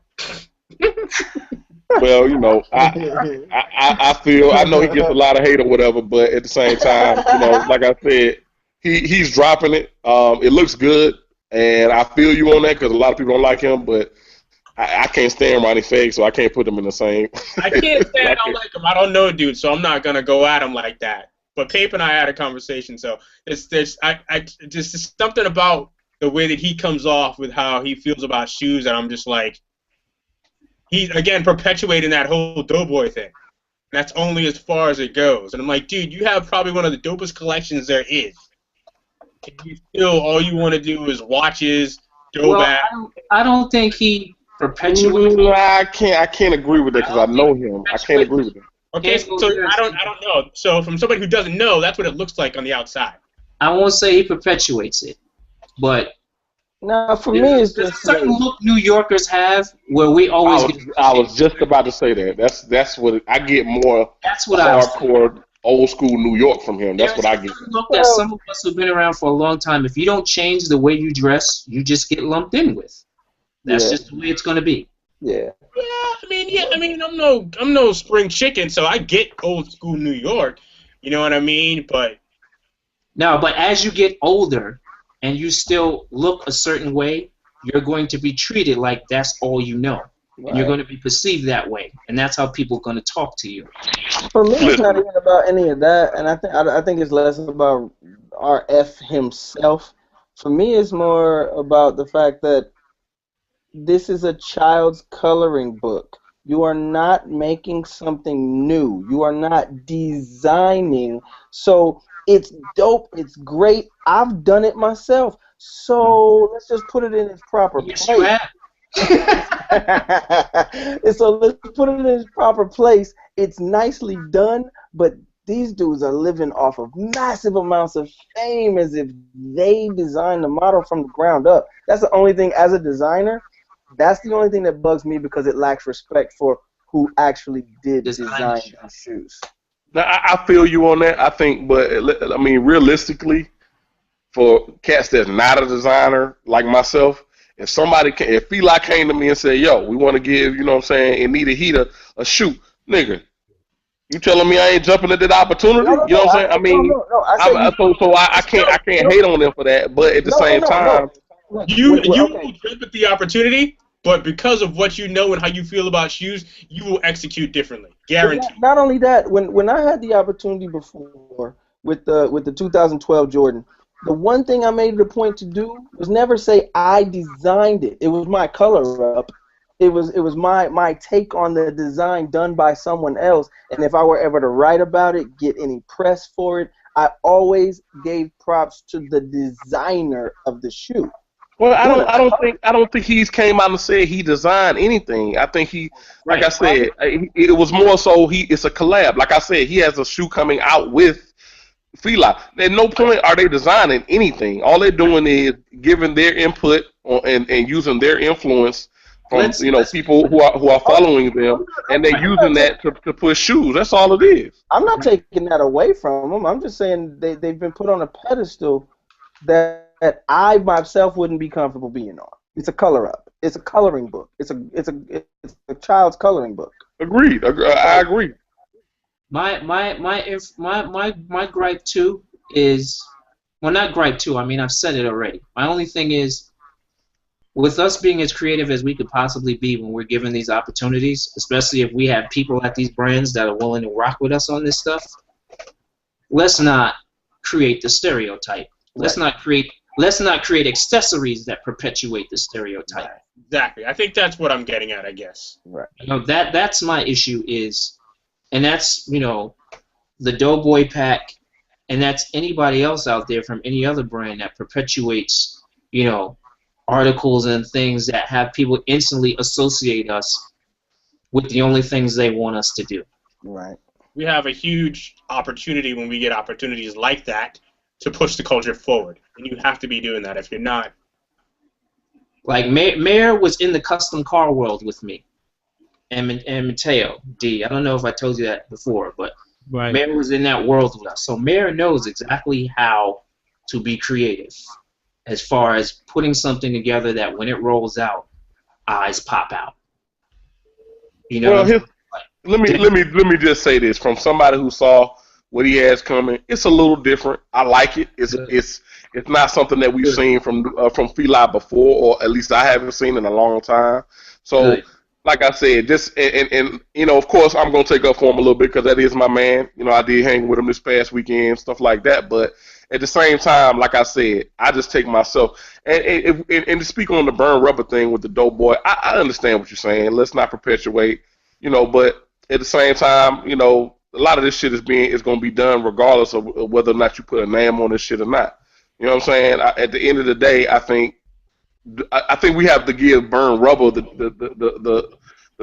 Well, I know he gets a lot of hate or whatever, but at the same time, like I said, he's dropping it. It looks good. And I feel you on that because a lot of people don't like him, but I can't stand Ronnie Fag, so I can't put them in the same. I can't say I don't like him. I don't know, dude, so I'm not gonna go at him like that. But Pape and I had a conversation, so there's just something about the way that he comes off with how he feels about shoes, and I'm just like, he's again perpetuating that whole doughboy thing. That's only as far as it goes, and I'm like, dude, you have probably one of the dopest collections there is. And you still all you want to do is watches, Well, I don't think he perpetuates. I can't agree with that because I know him. I can't agree with him. Okay, so I don't know. So from somebody who doesn't know, that's what it looks like on the outside. I won't say he perpetuates it, but no, for me it's there's just a certain look New Yorkers have where we always I was just about to say that. That's what I get more. That's what hardcore old school New York from him. That's what I get. Look that some of us who've been around for a long time. If you don't change the way you dress, you just get lumped in with. That's just the way it's going to be. Yeah. I mean, I'm no spring chicken, so I get old school New York. You know what I mean? But as you get older and you still look a certain way, you're going to be treated like that's all you know. Right. And you're going to be perceived that way, and that's how people are going to talk to you. For me, it's not even about any of that, and I think it's less about RF himself. For me, it's more about the fact that this is a child's coloring book. You are not making something new. You are not designing. So it's dope. It's great. I've done it myself. So let's just put it in its proper place. You have. And so let's put it in its proper place. It's nicely done, but these dudes are living off of massive amounts of fame as if they designed the model from the ground up. That's the only thing as a designer. That's the only thing that bugs me because it lacks respect for who actually did design these shoes. Now, I feel you on that. I think, but I mean, realistically, for cats that's not a designer like myself, if Fila came to me and said, "Yo, we want to give, you know what I'm saying, and need a heater a shoe," nigga, you telling me I ain't jumping at that opportunity? No, you know what I'm saying? I mean, I can't hate on them for that, but at the same time. You will jump at the opportunity, but because of what you know and how you feel about shoes, you will execute differently. Guaranteed. Not only that, when I had the opportunity before with the 2012 Jordan, the one thing I made it a point to do was never say I designed it. It was my color up. It was my take on the design done by someone else. And if I were ever to write about it, get any press for it, I always gave props to the designer of the shoe. Well, I don't think he's came out and said he designed anything. I think he, like I said, it was more so it's a collab. Like I said, he has a shoe coming out with Fila. At no point are they designing anything. All they're doing is giving their input and using their influence from people who are following them, and they're using that to push shoes. That's all it is. I'm not taking that away from them. I'm just saying they've been put on a pedestal that I myself wouldn't be comfortable being on. It's a color up. It's a coloring book. It's a child's coloring book. Agreed. I agree. My gripe too is, well, not gripe too. I mean, I've said it already. My only thing is, with us being as creative as we could possibly be when we're given these opportunities, especially if we have people at these brands that are willing to rock with us on this stuff, let's not create the stereotype. Let's not create accessories that perpetuate the stereotype. Exactly. I think that's what I'm getting at, I guess. Right. That's my issue is, and that's, the Doughboy pack, and that's anybody else out there from any other brand that perpetuates, articles and things that have people instantly associate us with the only things they want us to do. Right. We have a huge opportunity when we get opportunities like that to push the culture forward, and you have to be doing that. If you're not, like Mayor was in the custom car world with me, and Mateo D. I don't know if I told you that before, but Mayor was in that world with us. So Mayor knows exactly how to be creative, as far as putting something together that when it rolls out, eyes pop out. Well, let me just say this from somebody who saw what he has coming. It's a little different. I like it. It's not something that we've seen from Feli before, or at least I haven't seen in a long time. So, like I said, just and you know, of course, I'm gonna take up for him a little bit because that is my man. You know, I did hang with him this past weekend, stuff like that. But at the same time, like I said, I just take myself and to speak on the burn rubber thing with the dope boy. I understand what you're saying. Let's not perpetuate, you know, but at the same time, you know, a lot of this shit is going to be done regardless of whether or not you put a name on this shit or not. You know what I'm saying? At the end of the day, I think we have to give Burn Rubber the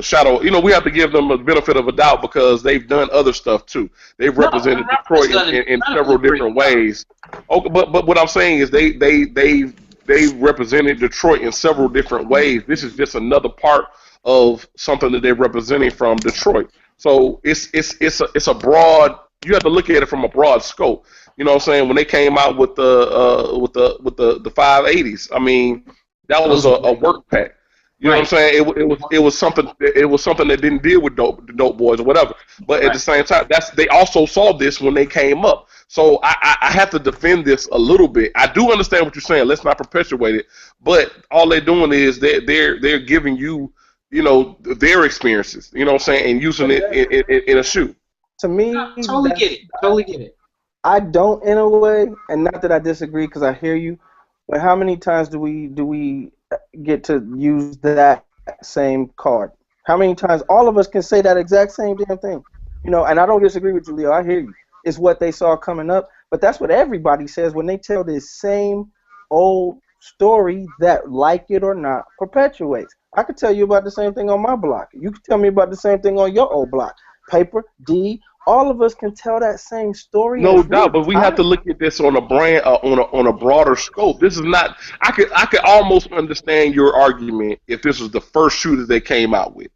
shadow. You know, we have to give them the benefit of a doubt because they've done other stuff too. They've represented Detroit in several different ways. Okay, but what I'm saying is they represented Detroit in several different ways. This is just another part of something that they're representing from Detroit. So it's a broad. You have to look at it from a broad scope. You know what I'm saying? When they came out with the 580s, I mean, that was a work pack. You know what I'm saying? It was something that didn't deal with dope boys or whatever. But at the same time, they also saw this when they came up. So I have to defend this a little bit. I do understand what you're saying. Let's not perpetuate it. But all they're doing is they're giving you, you know, their experiences. You know what I'm saying? And using it in a shoe. To me, totally get it. I don't, in a way, and not that I disagree because I hear you. But how many times do we get to use that same card? How many times all of us can say that exact same damn thing? You know, and I don't disagree with you, Leo. I hear you. It's what they saw coming up, but that's what everybody says when they tell this same old story that, like it or not, perpetuates. I could tell you about the same thing on my block. You could tell me about the same thing on your old block. Paper, D, all of us can tell that same story. No doubt, but we have to look at this on a brand, on a broader scope. This is not. I could almost understand your argument if this was the first shoe that they came out with,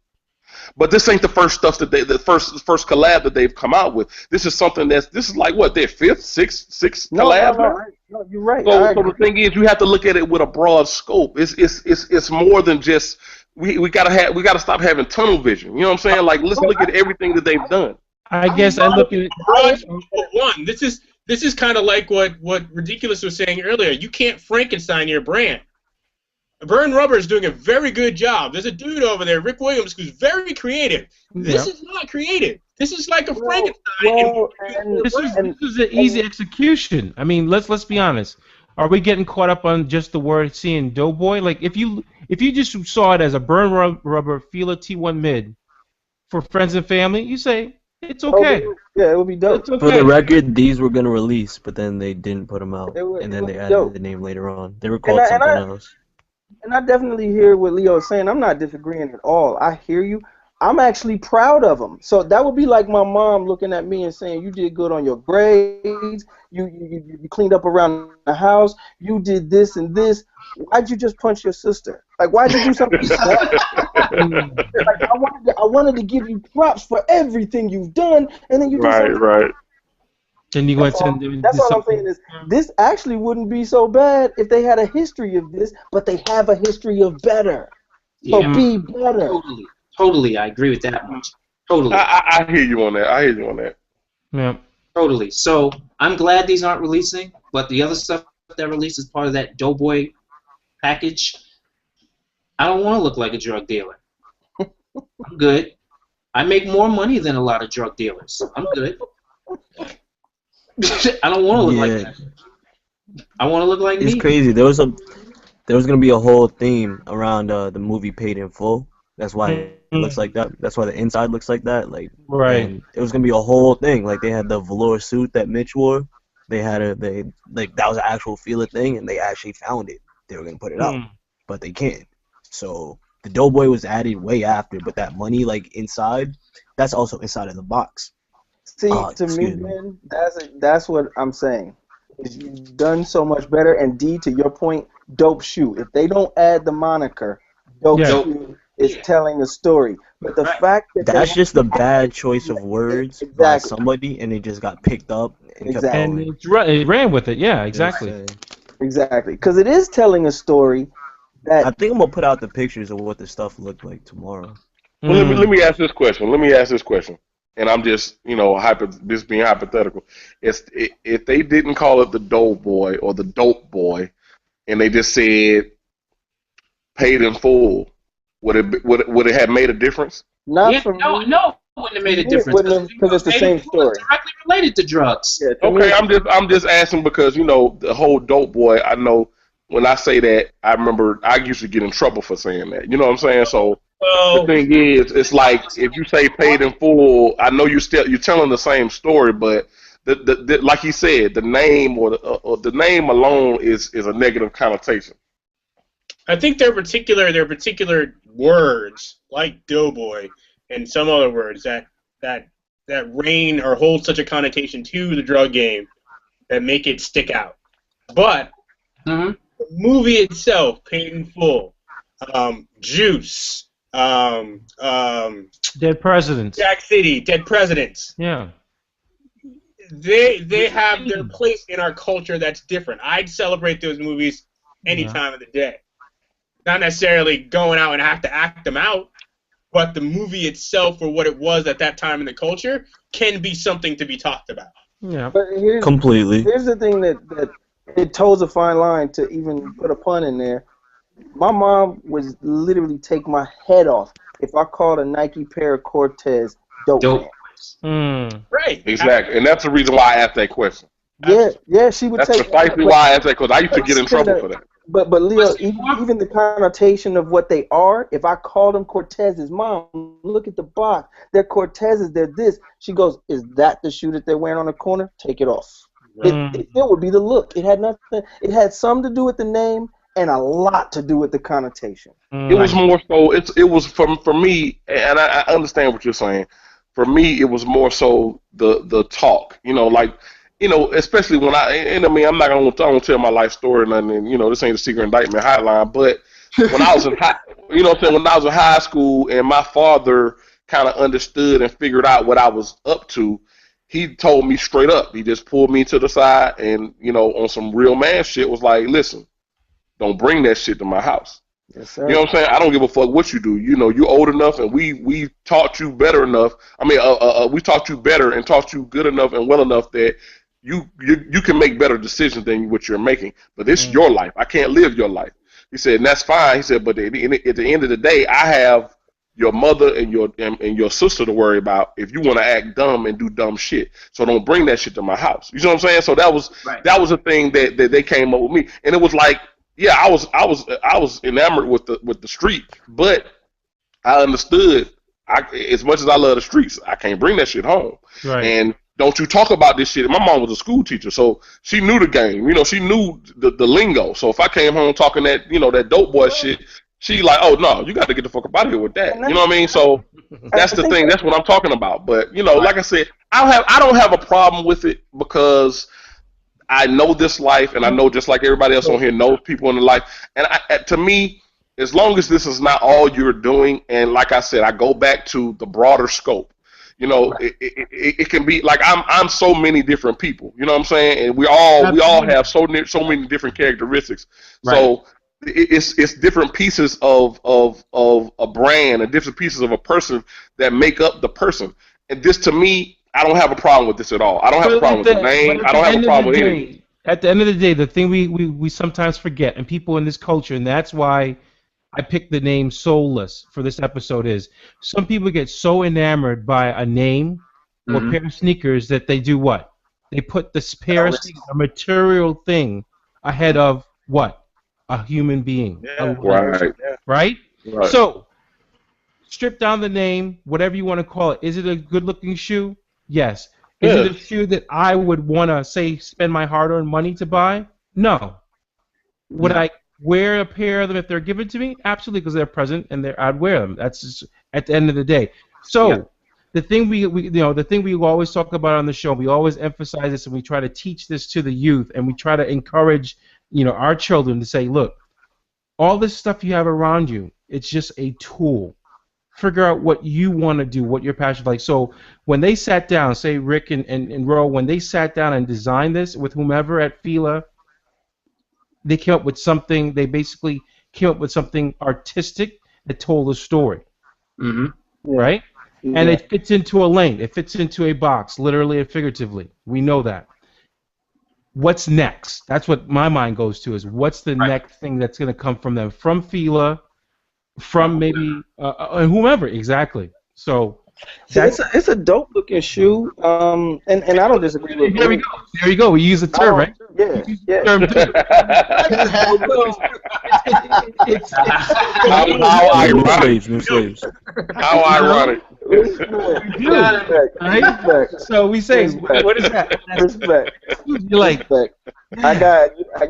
but this ain't the first stuff that the first collab that they've come out with. This is something this is like what, their fifth, sixth collab. No, you're right. So the thing is, you have to look at it with a broad scope. It's more than just we gotta stop having tunnel vision. You know what I'm saying? Like, let's look at everything that they've done. I guess I look at it. One, this is kind of like what Ridiculous was saying earlier. You can't Frankenstein your brand. Burn Rubber is doing a very good job. There's a dude over there, Rick Williams, who's very creative. This is not creative. This is like a Frankenstein. This is an easy execution. I mean, let's be honest. Are we getting caught up on just the word seeing Doughboy? Like, if you just saw it as a Burn Rubber Fila T1 mid for friends and family, you say it's okay. Yeah, it would be dope. Okay. For the record, these were gonna release, but then they didn't put them out, and then they added the name later on. They were called something else. And I definitely hear what Leo is saying. I'm not disagreeing at all. I hear you. I'm actually proud of them. So that would be like my mom looking at me and saying, "You did good on your grades. You cleaned up around the house. You did this and this. Why'd you just punch your sister? Like, why'd you do something like that? Like, I wanted to give you props for everything you've done, and then you do something." Right. Then you That's all I'm saying is this actually wouldn't be so bad if they had a history of this, but they have a history of better. So be better. Totally, I agree with that much. Totally. I hear you on that. Yeah. Totally. So I'm glad these aren't releasing, but the other stuff that released as part of that Doughboy package, I don't want to look like a drug dealer. I'm good. I make more money than a lot of drug dealers. I'm good. I don't want to look like that. I want to look like me. It's crazy. There was gonna be a whole theme around the movie Paid in Full. That's why it looks like that. That's why the inside looks like that. Like, right. It was gonna be a whole thing. Like, they had the velour suit that Mitch wore. They had that was an actual Fila thing, and they actually found it. They were gonna put it out, but they can't. So the Doughboy was added way after, but that money, like, inside, that's also inside of the box. See, to me, man, that's what I'm saying. Is you've done so much better, and D, to your point, dope shoe. If they don't add the moniker, dope shoe is telling a story. But the fact that that's just a bad choice of words by somebody, and it just got picked up and kept going. And it ran with it. Yeah, exactly. Exactly, because it is telling a story. That I think I'm gonna put out the pictures of what the stuff looked like tomorrow. Well, let me ask this question. and I'm just, just being hypothetical. If they didn't call it the dope boy or the dope boy, and they just said paid in full, would it have made a difference? Not for me. No, it wouldn't have made a difference because it's the same story. Directly related to drugs. Yeah, Okay, I'm just asking because the whole dope boy. I know when I say that, I remember I used to get in trouble for saying that. You know what I'm saying? So the thing is, it's like if you say paid in full, I know you're telling the same story, but the like he said, the name or the name alone is a negative connotation. I think their particular words, like doughboy and some other words that reign or hold such a connotation to the drug game that make it stick out. But the movie itself, Paid in Full, Juice, Dead Presidents, Jack City, Dead Presidents. Yeah. They have their place in our culture that's different. I'd celebrate those movies any time of the day. Not necessarily going out and have to act them out, but the movie itself, for what it was at that time in the culture, can be something to be talked about. Yeah, but here's the thing that it toes a fine line to even put a pun in there. My mom would literally take my head off if I called a Nike pair of Cortez dope. Right. Exactly, and that's the reason why I asked that question. Yeah, she would. That's precisely why I asked that, because I used to get in trouble for that. But Leo, even the connotation of what they are, if I call them Cortezes, Mom, look at the box. They're Cortezes, they're this. She goes, is that the shoe that they're wearing on the corner? Take it off. It would be the look. It had nothing. It had some to do with the name and a lot to do with the connotation. It was more so. It was for me, and I understand what you're saying. For me, it was more so the talk. Especially when I'm not gonna tell my life story or nothing. And, this ain't a secret indictment hotline. But when I was in when I was in high school, and my father kind of understood and figured out what I was up to, he told me straight up. He just pulled me to the side and, on some real man shit, was like, listen, don't bring that shit to my house. Yes, sir. You know what I'm saying? I don't give a fuck what you do. You're old enough, and we taught you better enough. We taught you better and taught you good enough and well enough that you can make better decisions than what you're making. But this is your life. I can't live your life. He said, and that's fine. He said, but at the end of the day, I have your mother and your sister to worry about if you want to act dumb and do dumb shit. So don't bring that shit to my house. You know what I'm saying? So that was a thing that they came up with me, and it was like, yeah, I was enamored with the street, but I understood. As much as I love the streets, I can't bring that shit home. Right. And don't you talk about this shit. My mom was a school teacher, so she knew the game. She knew the lingo. So if I came home talking that that dope boy shit, she like, oh no, you got to get the fuck up out of here with that. You know what I mean? So that's the thing. That's what I'm talking about. But like I said, I don't have a problem with it because I know this life, and I know just like everybody else on here knows people in the life. And to me, as long as this is not all you're doing, and like I said, I go back to the broader scope. It can be like I'm so many different people. You know what I'm saying? And we all have so many different characteristics. Right. So it's different pieces of a brand and different pieces of a person that make up the person. And this, to me, I don't have a problem with this at all. I don't have a problem with the name. I don't have a problem with anything. At the end of the day, the thing we sometimes forget, and people in this culture, and that's why I picked the name Soleless for this episode, is some people get so enamored by a name or pair of sneakers that they do what? They put this pair of sneakers, a material thing, ahead of what? A human being. Yeah. Right. Right? So, strip down the name, whatever you want to call it. Is it a good-looking shoe? Yes. Is it a shoe that I would want to, say, spend my hard-earned money to buy? No. Would I wear a pair of them if they're given to me? Absolutely, because they're present and I'd wear them. That's just at the end of the day. So the thing the thing we always talk about on the show, we always emphasize this, and we try to teach this to the youth, and we try to encourage our children to say, look, all this stuff you have around you, it's just a tool. Figure out what you want to do, what your passion is like. So when they sat down, say Rick and Ro, when they sat down and designed this with whomever at Fila, they came up with something. They basically came up with something artistic that told a story. Mm-hmm. Right? and it fits into a lane. It fits into a box, literally and figuratively. We know that. What's next? That's what my mind goes to, is what's the next thing that's going to come from them, from Fila, from maybe whomever, exactly. So it's a dope looking shoe, and I don't disagree with. There we go. There you go. We use the term, right? Yeah, yeah. Term How ironic. New slaves. How ironic. Respect. So we say, Respect. what is that? Respect. You like? Respect.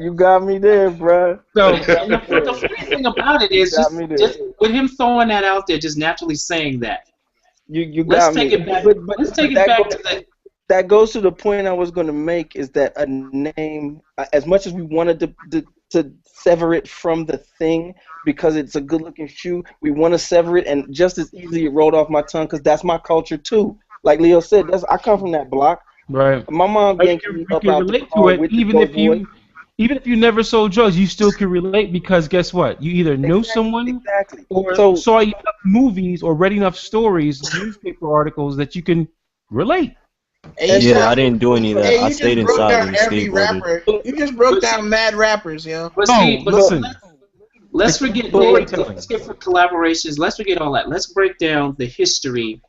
You got me there, bro. So the funny thing about it is just with him throwing that out there, just naturally saying that. You let's got take me. It back. But let's take it back to the. That goes to the point I was going to make, is that a name, as much as we wanted to sever it from the thing because it's a good-looking shoe, we want to sever it, and just as easily it rolled off my tongue because that's my culture too. Like Leo said, I come from that block. Right. My mom yanked me up out the car with even if you never sold drugs, you still can relate, because guess what? You either knew someone or saw enough movies or read enough stories, newspaper articles that you can relate. Yeah, I didn't do any of that. I stayed inside and skateboarded. You just broke down mad rappers, yo. But listen. Let's forget for collaborations. Let's forget all that. Let's break down the history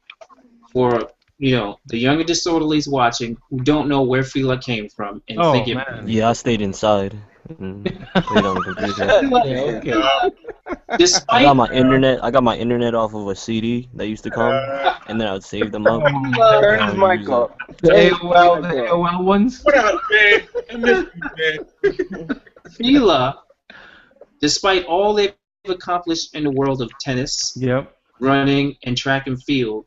for the younger disorderlies watching who don't know where Fila came from and thinking. Yeah, I stayed inside and played on the computer. Despite, I got my internet off of a CD that used to come, and then I would save them up. Turn his mic up. The AOL ones. What up, man? I miss you, man. Fila, despite all they've accomplished in the world of tennis, running, and track and field,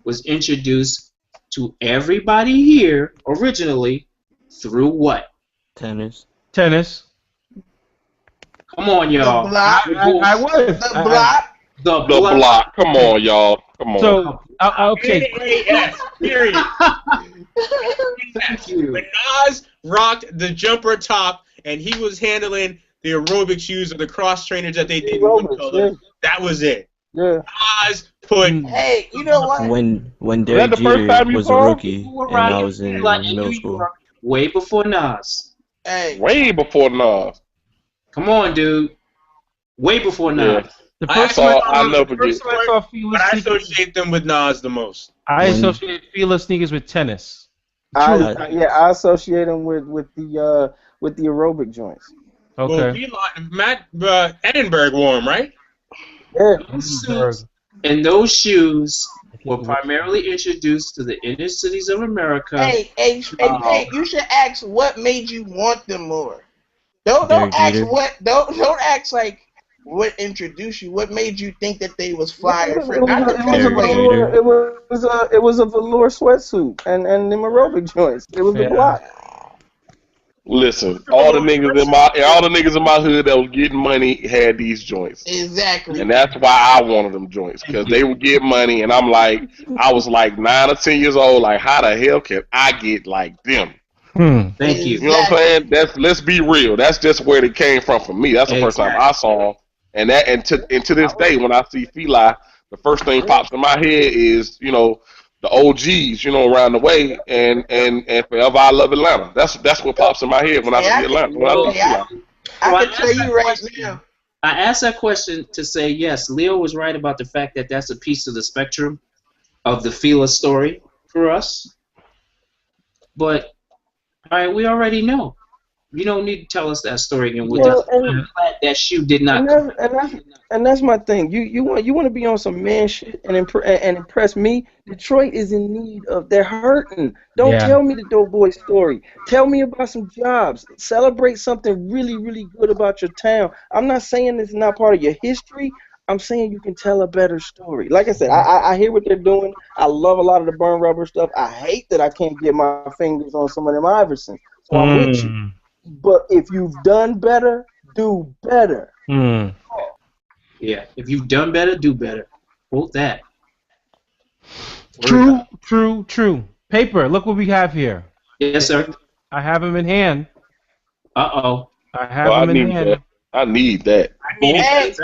was introduced to everybody here originally through what? Tennis. Come on, y'all. The block. I was. The block. The block. Come on, y'all. Come on. So, okay. AAS, period. Thank you. When Nas rocked the jumper top and he was handling the aerobic shoes or the cross trainers that they did in one color, that was it. Yeah. Nas put. Hey, you know what? When Derek Jeter was a rookie and I was in middle school. Way before Nas. Hey. Way before Nas. Come on, dude. Way before Nas. The I I associate them with Nas the most. I associate Fila sneakers with tennis. I associate them with the aerobic joints. Okay. Well, Matt Edinburgh wore them, right? Yeah. And those shoes were primarily introduced to the inner cities of America. Hey, you should ask what made you want them more. Don't ask like what introduced you. What made you think that they was fire? It was a velour sweatsuit and them aerobic joints. It was the block. Listen, all the niggas in my hood that was getting money had these joints. Exactly. And that's why I wanted them joints, because they would get money, and I was like 9 or 10 years old. Like, how the hell can I get like them? Thank you. You know what I'm saying? Let's be real. That's just where it came from for me. That's the first time I saw them. And to this day, when I see Fila, the first thing pops in my head is, the OGs, around the way, and Forever I Love Atlanta. That's what pops in my head when I see Atlanta. I can tell you right now. I asked that question to say, yes, Leo was right about the fact that that's a piece of the spectrum of the Fila story for us. But, all right, we already know. You don't need to tell us that story again. That shoe did not. And that's my thing. You want to be on some man shit and impress me. Detroit is in need of. They're hurting. Don't tell me the dope boy story. Tell me about some jobs. Celebrate something really, really good about your town. I'm not saying it's not part of your history. I'm saying you can tell a better story. Like I said, I hear what they're doing. I love a lot of the burn rubber stuff. I hate that I can't get my fingers on some of them Iverson. So I'm with you. But if you've done better, do better. Yeah, if you've done better, do better. Quote that. True. Paper, look what we have here. Yes, sir. I have them in hand. Uh-oh. I have them in hand. I need that. Hey,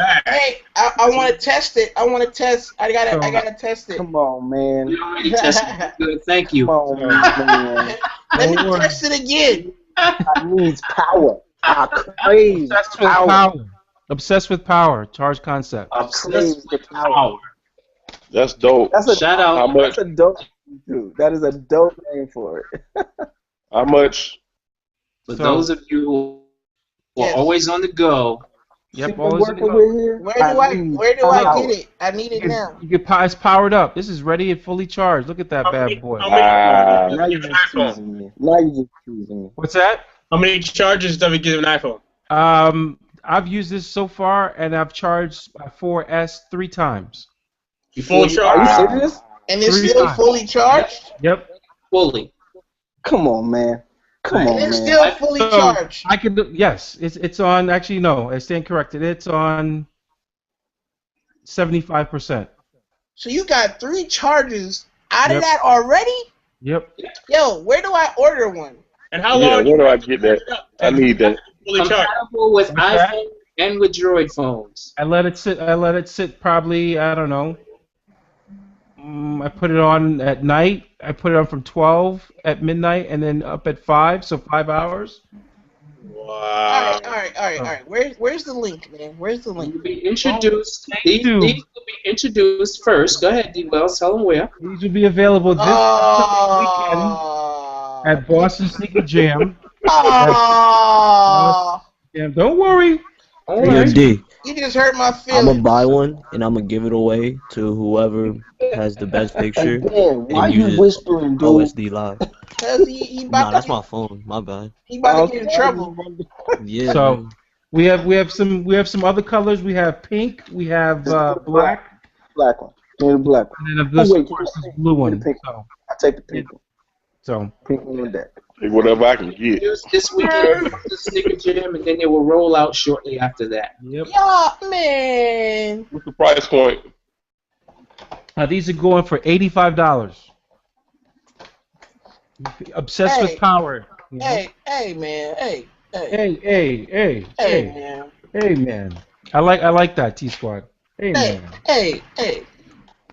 I want to test it. I want to test. I gotta test it. Come on, man. You already tested it. Good. Thank you. Come on, man. Let me test it again. I needs power. I crave power. Obsessed with power. Charge concept. Obsessed with power. That's dope. Shout out. How much? That's a dope name, too. That is a dope name for it. How much? For those of you who are always on the go. Yep, always on the go. Where do I get it? I need it now. It's powered up. This is ready and fully charged. Look at that bad boy. Now you're just teasing me. What's that? How many charges does it give an iPhone? I've used this so far, and I've charged my 4S 3 times. Full charge? Are you serious? And it's still fully charged? Yep. Fully. Come on, man. Come on, man. It's still fully charged. I can do, yes. It's on. Actually, no. I stand corrected. It's on 75%. So you got 3 charges out of that already? Yep. Yo, where do I order one? And how long? Yeah, where do I get that? I need that. Fully charged. Compatible with iPhone and with Droid phones. I let it sit probably, I don't know. I put it on at night. I put it on from 12 at midnight and then up at 5, so 5 hours. Wow. All right. Where's the link, man? Where's the link? You'll be introduced. These will be introduced first. Go ahead, D-Wells. Tell them where. These will be available this weekend at Boston Sneaker Jam. Don't worry. Yo, D, You just hurt my feelings. I'm gonna buy one and I'm gonna give it away to whoever has the best picture. Damn, why you whispering, dude? OSD live. Cause he about Nah, that's my phone. My bad. He about to get in trouble. Yeah. So we have some other colors. We have pink. We have black. Black one. Give me the black one. And then this, of course, this blue one. So, I'll take the pink one. So pink one with that. Take whatever I can get. This weekend, the Sneaker Jam, and then they will roll out shortly after that. Yep. Yeah, man. What's the price point? These are going for $85. Obsessed with power. Hey, man. Hey, man. I like that, T Squad. Hey, man. Hey.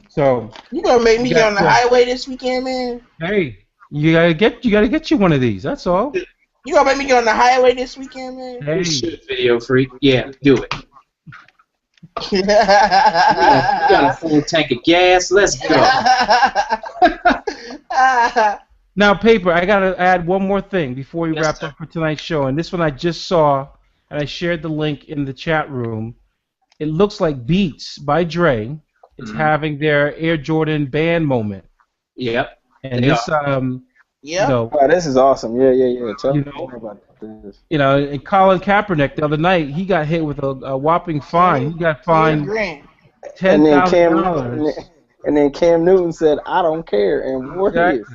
So you gonna make me get on the highway this weekend, man? Hey, you gotta get you one of these. That's all. You gonna make me get on the highway this weekend, man? Hey, video freak. Yeah, do it. We got a full tank of gas. Let's go. Now, Paper, I gotta add one more thing before we wrap up for tonight's show, and this one I just saw, and I shared the link in the chat room. It looks like Beats by Dre is having their Air Jordan band moment. Yep. And this, this is awesome. Yeah. Tell me about this. You know, and Colin Kaepernick the other night, he got hit with a whopping fine. He got fined $10,000. And then Cam Newton said, "I don't care," and wore his.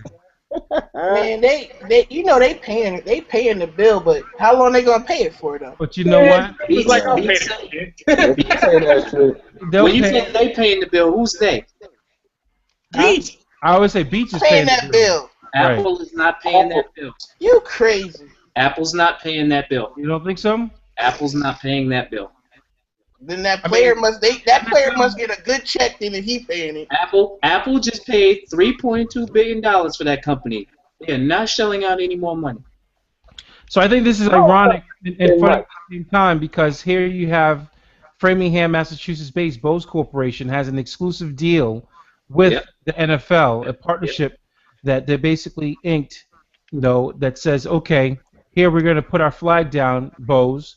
Man, they you know they paying the bill, but how long they gonna pay it for though? But you know what? He's like, I'll pay that shit. When you say they paying the bill, who's they? Beats. I always say Beats is paying that bill. Apple is not paying that bill. You crazy? Apple's not paying that bill. You don't think so? Apple's not paying that bill. Then that player must get a good check then if he paying it. Apple just paid $3.2 billion for that company. They are not shelling out any more money. So I think this is ironic and funny at the same time because here you have Framingham, Massachusetts-based Bose Corporation has an exclusive deal with the NFL, a partnership that they basically inked, that says, okay, here we're going to put our flag down, Bose,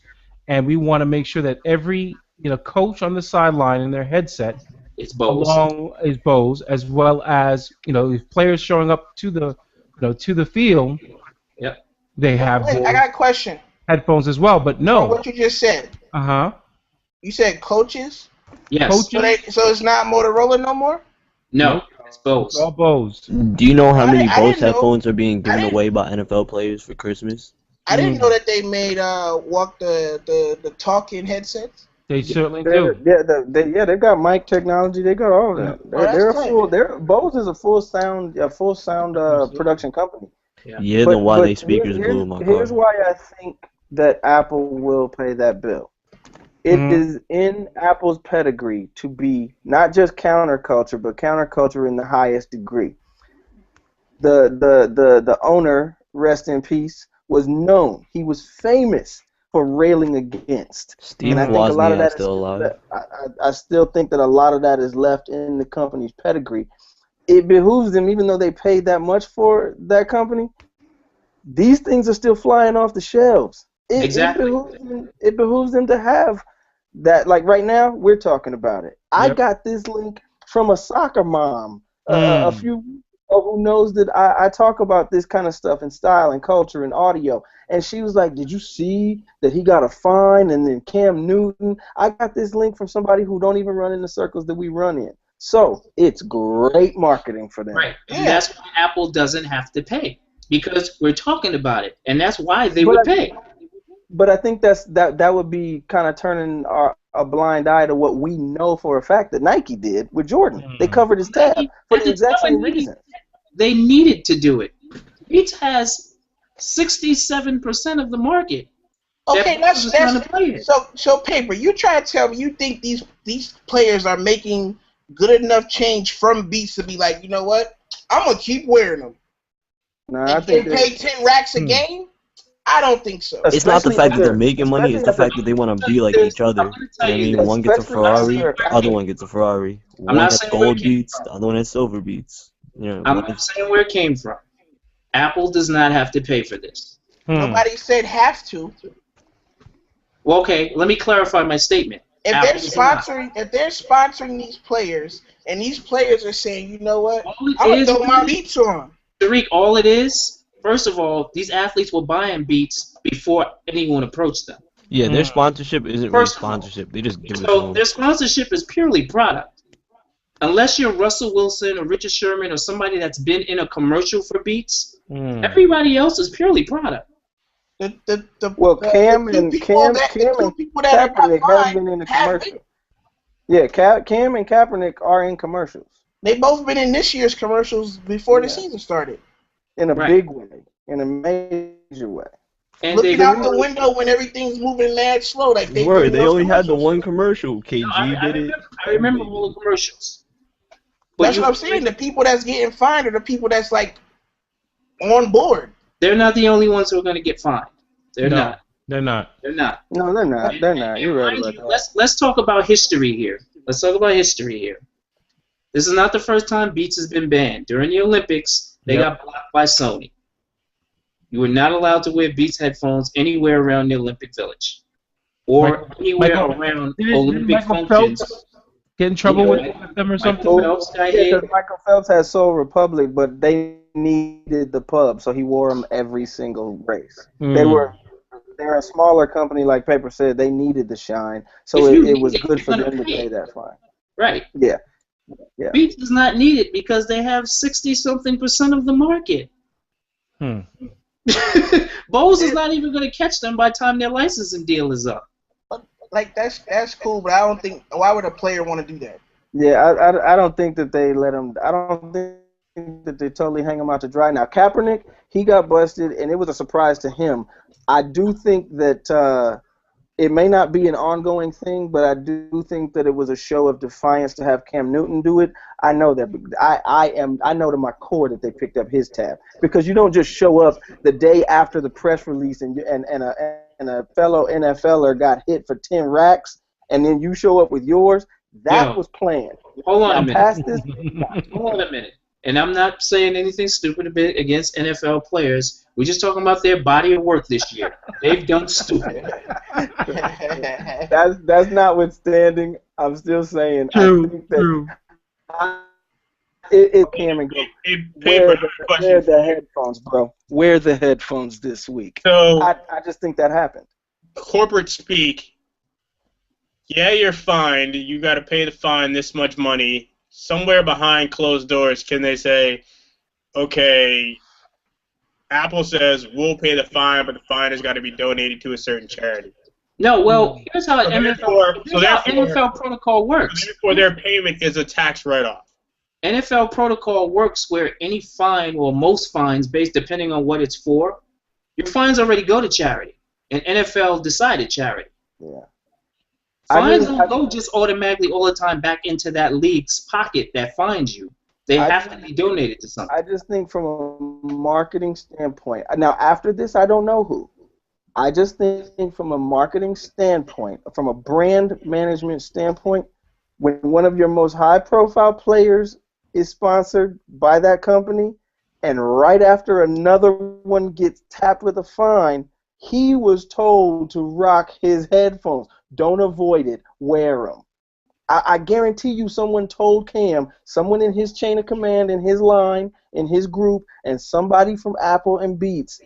and we want to make sure that every coach on the sideline in their headset is Bose, as well as if players showing up to the field, they have. Wait, I got a question. Headphones as well, but no. What you just said. You said coaches. Yes. Coaches? So it's not Motorola no more. No, it's Bose. It's all Bose. Do you know how many Bose headphones are being given away by NFL players for Christmas? I didn't know that they made walk the talking headsets. They certainly do. They've got mic technology. They got all of that. Bose is a full sound production company. Yeah, then why they speakers blew in my car. Here's why I think that Apple will pay that bill. It is in Apple's pedigree to be not just counterculture, but counterculture in the highest degree. The owner, rest in peace, was known. He was famous for railing against. Steve and I think a lot of that still alive. I still think that a lot of that is left in the company's pedigree. It behooves them, even though they paid that much for that company, these things are still flying off the shelves. Exactly. It behooves them to have that. Like right now, we're talking about it. I got this link from a soccer mom, a few who knows that I talk about this kind of stuff in style and culture and audio. And she was like, did you see that he got a fine? And then Cam Newton. I got this link from somebody who don't even run in the circles that we run in. So it's great marketing for them. Right. And that's why Apple doesn't have to pay, because we're talking about it. And that's why they would pay. But I think that would be kind of turning a blind eye to what we know for a fact that Nike did with Jordan. They covered his tab for the exact same reason. They needed to do it. Beats has 67% of the market. Okay, so Paper, you try to tell me you think these players are making good enough change from Beats to be like, you know what, I'm gonna keep wearing them. No, I think they pay 10 racks a game. I don't think so. It's not the fact that they're making money, it's the fact that they want to be like each other. I mean, one gets a Ferrari, the other one gets a Ferrari. One has gold Beats, the other one has silver Beats. I'm not saying where it came from. Apple does not have to pay for this. Nobody said have to. Well, okay, let me clarify my statement. If they're sponsoring these players, and these players are saying, you know what, I'm gonna throw my Beats on. Tariq, all it is, first of all, these athletes were buying Beats before anyone approached them. Yeah, their sponsorship isn't really sponsorship. They just give it to them. So their sponsorship is purely product. Unless you're Russell Wilson or Richard Sherman or somebody that's been in a commercial for Beats, everybody else is purely product. Cam and Kaepernick have been in a commercial. Yeah, Cam and Kaepernick are in commercials. They both been in this year's commercials before the season started. In a big way, in a major way. And looking out the window when everything's moving mad slow, like they only had the one commercial. KG did it. I remember all the commercials. That's what I'm saying. The people that's getting fined are the people that's like on board. They're not the only ones who are going to get fined. They're not. They're not. No, they're not. They're not. You're right about that. Let's talk about history here. This is not the first time Beats has been banned. During the Olympics, they got blocked by Sony. You were not allowed to wear Beats headphones anywhere around the Olympic Village or anywhere around Olympic functions. Get in trouble with them or something? Because Michael Phelps had Soul Republic, but they needed the pub, so he wore them every single race. They're a smaller company, like Paper said. They needed the shine, so it was good for them to pay that fine. Right. Yeah. Beats does not need it because they have 60-something% of the market. Bose is not even going to catch them by the time their licensing deal is up. Like that's cool, but I don't think. Why would a player want to do that? Yeah, I don't think that they let him. I don't think that they totally hang him out to dry. Now Kaepernick, he got busted, and it was a surprise to him. I do think that it may not be an ongoing thing, but I do think that it was a show of defiance to have Cam Newton do it. I know that. I know to my core that they picked up his tab, because you don't just show up the day after the press release and a fellow NFLer got hit for 10 racks, and then you show up with yours. That was planned. Hold on a minute. Hold on a minute. And I'm not saying anything stupid against NFL players. We're just talking about their body of work this year. They've done stupid. That's notwithstanding. I'm still saying. True. It came and go. Wear the headphones, bro. Wear the headphones this week. So I just think that happened. Corporate speak. Yeah, you're fined. You got to pay the fine this much money. Somewhere behind closed doors, can they say, okay, Apple says we'll pay the fine, but the fine has got to be donated to a certain charity? No, well, here's how NFL protocol works. So therefore, their payment is a tax write-off. NFL protocol works where any fine, or most fines, based depending on what it's for, your fines already go to charity. And NFL decided charity. Yeah. Fines don't go just automatically all the time back into that league's pocket that fines you. They have to be donated to something. I just think from a marketing standpoint. Now, after this, I don't know who. I just think from a marketing standpoint, from a brand management standpoint, when one of your most high-profile players is sponsored by that company, and right after another one gets tapped with a fine, he was told to rock his headphones. Don't avoid it. Wear them. I guarantee you someone told Cam, someone in his chain of command, in his line, in his group, and somebody from Apple and Beats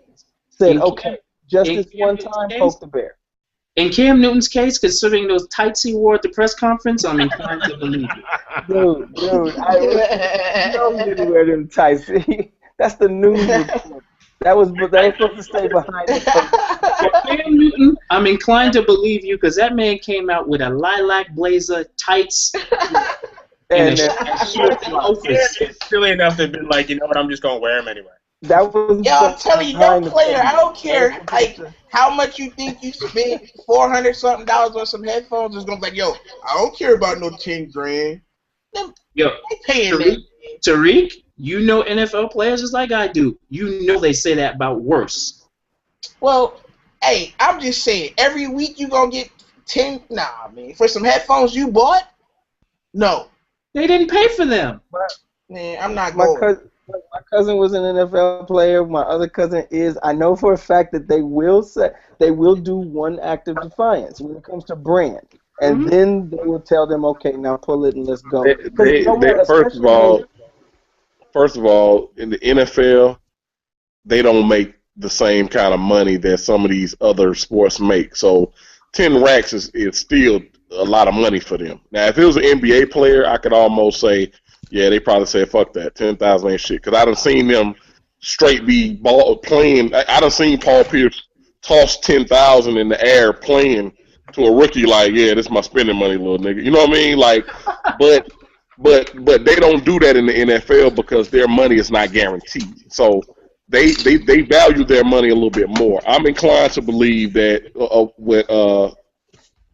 said, okay, just this one time, poke the bear. In Cam Newton's case, considering those tights he wore at the press conference, I'm inclined to believe it. Dude, I know he didn't wear them tights. That's the news report. That was supposed to stay behind the Cam Newton, I'm inclined to believe you because that man came out with a lilac blazer, tights, and a shirt and loafers. It's silly enough to be like, you know what, I'm just gonna wear them anyway. That was I'm telling you, no player. I don't care like how much you think you spent $400-something on some headphones is gonna be like, yo, I don't care about no $10,000. Yo, Tariq, you know NFL players just like I do. You know they say that about worse. Well, hey, I'm just saying, every week you gonna get 10. Nah, man, for some headphones you bought? No, they didn't pay for them. Man, I'm not going. My cousin was an NFL player. My other cousin is. I know for a fact that they will do one act of defiance when it comes to brand, and then they will tell them, okay, now pull it and let's go. First of all, in the NFL, they don't make the same kind of money that some of these other sports make. So 10 racks is still a lot of money for them. Now, if it was an NBA player, I could almost say, yeah, they probably said, fuck that, 10,000 ain't shit. Because I done seen them straight be playing. I done seen Paul Pierce toss 10,000 in the air playing to a rookie like, yeah, this is my spending money, little nigga. You know what I mean? Like, but they don't do that in the NFL because their money is not guaranteed. So they value their money a little bit more. I'm inclined to believe that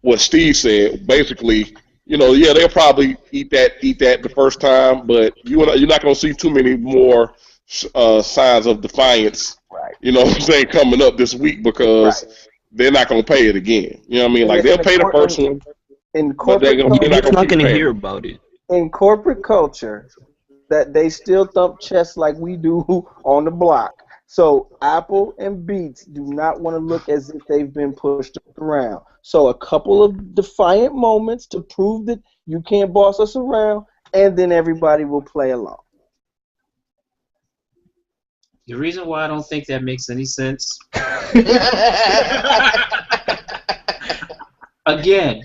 what Steve said, basically, you know, yeah, they'll probably eat that the first time, but you're not going to see too many more signs of defiance, right? You know what I'm saying, coming up this week because they're not going to pay it again. You know what I mean? Like, they'll pay the first one, but they're not going to hear about it. In corporate culture, that they still thump chests like we do on the block. So Apple and Beats do not want to look as if they've been pushed around. So a couple of defiant moments to prove that you can't boss us around, and then everybody will play along. The reason why I don't think that makes any sense, again,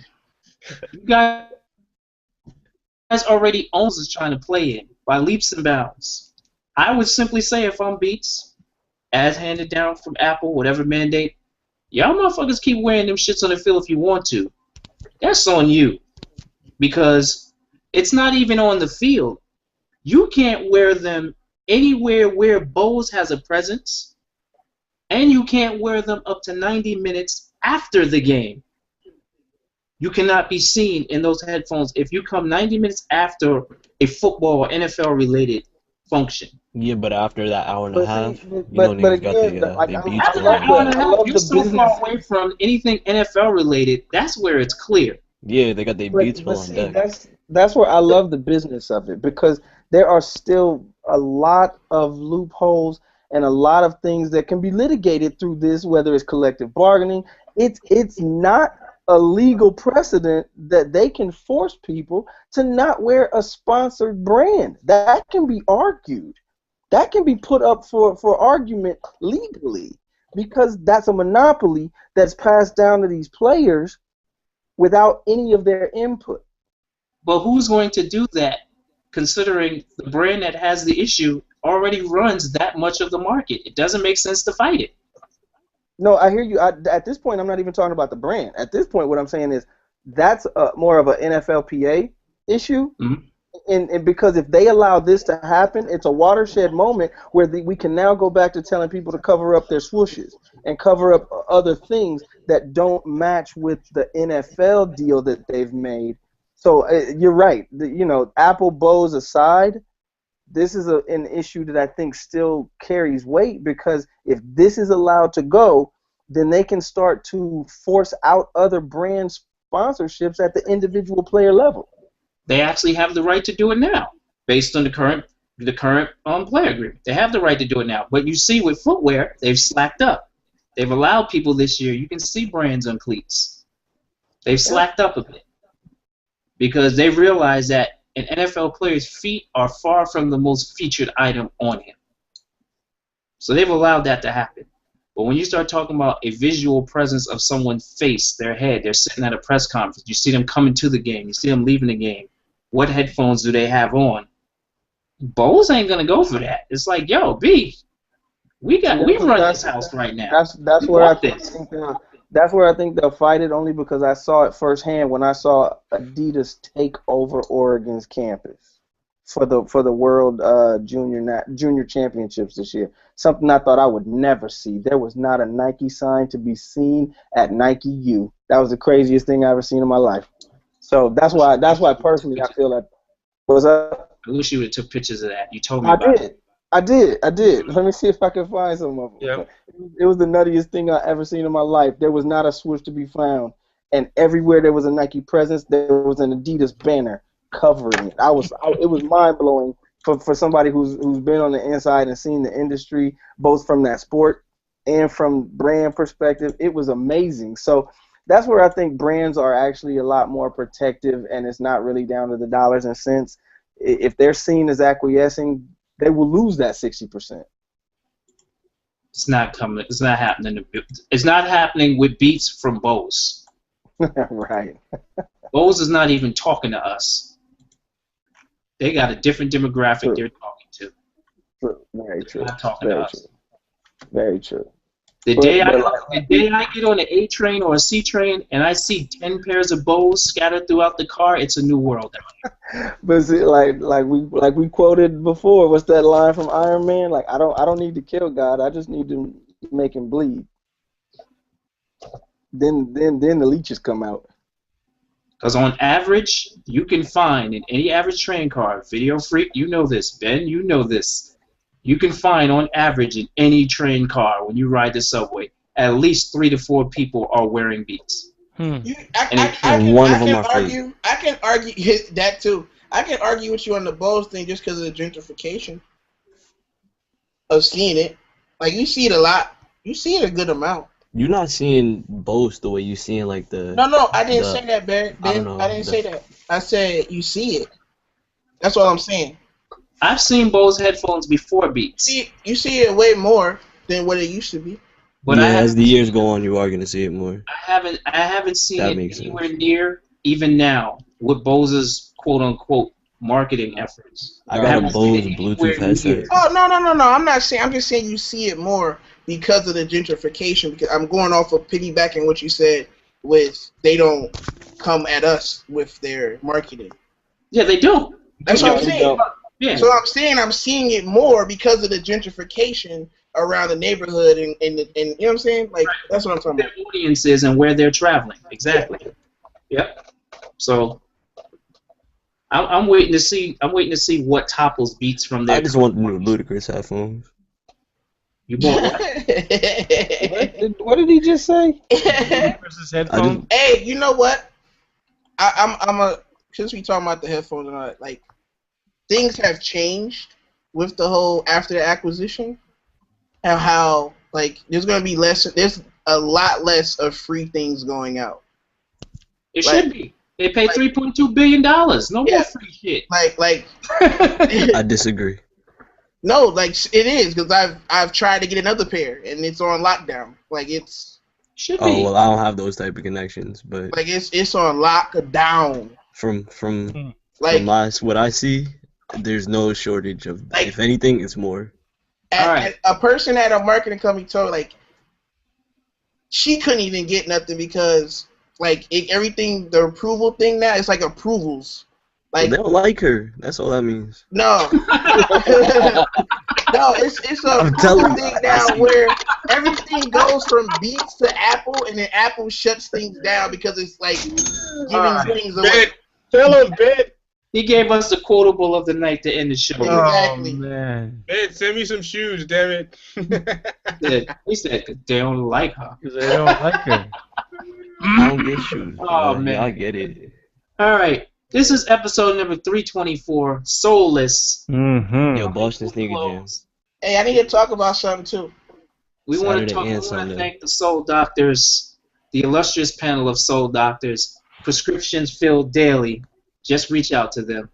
you guys already owns is trying to play in by leaps and bounds. I would simply say if I'm Beats, as handed down from Apple, whatever mandate, y'all motherfuckers keep wearing them shits on the field if you want to. That's on you. Because it's not even on the field. You can't wear them anywhere where Bose has a presence, and you can't wear them up to 90 minutes after the game. You cannot be seen in those headphones if you come 90 minutes after a football or NFL-related function. Yeah, but after that hour and a half, but again, after that hour and a half, you're so far away from anything NFL-related, that's where it's clear. Yeah, they got their beats on deck. That's where I love the business of it, because there are still a lot of loopholes and a lot of things that can be litigated through this, whether it's collective bargaining. It's not a legal precedent that they can force people to not wear a sponsored brand. That can be argued. That can be put up for argument legally, because that's a monopoly that's passed down to these players without any of their input. But who's going to do that, considering the brand that has the issue already runs that much of the market? It doesn't make sense to fight it. No, I hear you. At this point, I'm not even talking about the brand. At this point, what I'm saying is that's more of an NFLPA issue. Mm-hmm. And because if they allow this to happen, it's a watershed moment where we can now go back to telling people to cover up their swooshes. and cover up other things that don't match with the NFL deal that they've made. So you're right. Apple Bose aside, this is an issue that I think still carries weight, because if this is allowed to go, then they can start to force out other brand sponsorships at the individual player level. They actually have the right to do it now, based on the current player agreement. They have the right to do it now. But you see, with footwear, they've slacked up. They've allowed people this year. You can see brands on cleats. They've slacked up a bit because they realize that an NFL player's feet are far from the most featured item on him. So they've allowed that to happen. But when you start talking about a visual presence of someone's face, their head, they're sitting at a press conference, you see them coming to the game, you see them leaving the game, what headphones do they have on? Bose ain't going to go for that. It's like, yo, B, we run this house right now. That's where I think they'll fight it, only because I saw it firsthand when I saw Adidas take over Oregon's campus for the World Junior Championships this year. Something I thought I would never see. There was not a Nike sign to be seen at Nike U. That was the craziest thing I ever seen in my life. So that's why personally I feel like. What's up? I wish you would have took pictures of that. You told me about it. I did. Let me see if I can find some of them. Yep. It was the nuttiest thing I ever seen in my life. There was not a swoosh to be found, and everywhere there was a Nike presence, there was an Adidas banner covering it. It was mind blowing for somebody who's been on the inside and seen the industry, both from that sport and from brand perspective. It was amazing. So that's where I think brands are actually a lot more protective, and it's not really down to the dollars and cents. If they're seen as acquiescing, they will lose that 60%. It's not coming. It's not happening. It's not happening with beats from Bose. Right. Bose is not even talking to us. They got a different demographic they're talking to. True. Very true. They're not talking to us. Very true. The day I get on an A train or a C train and I see 10 pairs of Bose scattered throughout the car, it's a new world. But see, like we quoted before, what's that line from Iron Man? Like I don't need to kill God, I just need to make him bleed. Then the leeches come out. Because on average, you can find in any average train car, Video Freak, you know this, Ben, you know this. You can find on average in any train car when you ride the subway, at least 3 to 4 people are wearing Beats. I can argue that too. I can argue with you on the Bose thing just because of the gentrification of seeing it. Like you see it a lot. You see it a good amount. You're not seeing Bose the way you seeing like the. No, I didn't say that, Ben. I didn't say that. I said you see it. That's what I'm saying. I've seen Bose headphones before Beats. You see it way more than what it used to be. But yeah, as the years go on, you are gonna see it more. I haven't seen it anywhere near, even now, with Bose's quote unquote marketing efforts. I got a Bose Bluetooth headset. Oh no! I'm not saying. I'm just saying you see it more because of the gentrification. Because I'm going off of piggybacking what you said with they don't come at us with their marketing. Yeah, they do. That's what I'm saying. Yeah. So I'm saying I'm seeing it more because of the gentrification around the neighborhood and you know what I'm saying? Like that's what I'm talking about. Their audiences and where they're traveling. Exactly. Yep. So I'm waiting to see what topples Beats from there. I just want the new Ludacris headphones. You want what did he just say? Ludacris headphones. Hey, you know what? Since we talking about the headphones and all that, like things have changed with the whole after the acquisition, and how like there's a lot less of free things going out. It should be. They pay $3.2 billion. No more free shit. Like I disagree. No, like it is because I've tried to get another pair and it's on lockdown. Like should be. Oh well, I don't have those type of connections, but like it's on lockdown. From what I see, there's no shortage of. Like, if anything, it's more. A person at a marketing company told like she couldn't even get nothing because like everything the approval thing now it's like approvals. Like they don't like her. That's all that means. No, no, it's a approval thing now where everything goes from Beats to Apple, and then Apple shuts things down because it's like giving things away. Tell him, Ben. He gave us the quotable of the night to end the show. Exactly. Oh, man. Ben, send me some shoes, damn it. He said they don't like her. Because they don't like her. I don't get shoes. Oh, man. Yeah, I get it. All right. This is episode number 324, Soulless. Mm-hmm. Yo, Boston Sneaker Jam. Hey, I need to talk about something too. We want Saturday to and Sunday. thank the Sole Doctors, the illustrious panel of Sole Doctors, prescriptions filled daily. Just reach out to them.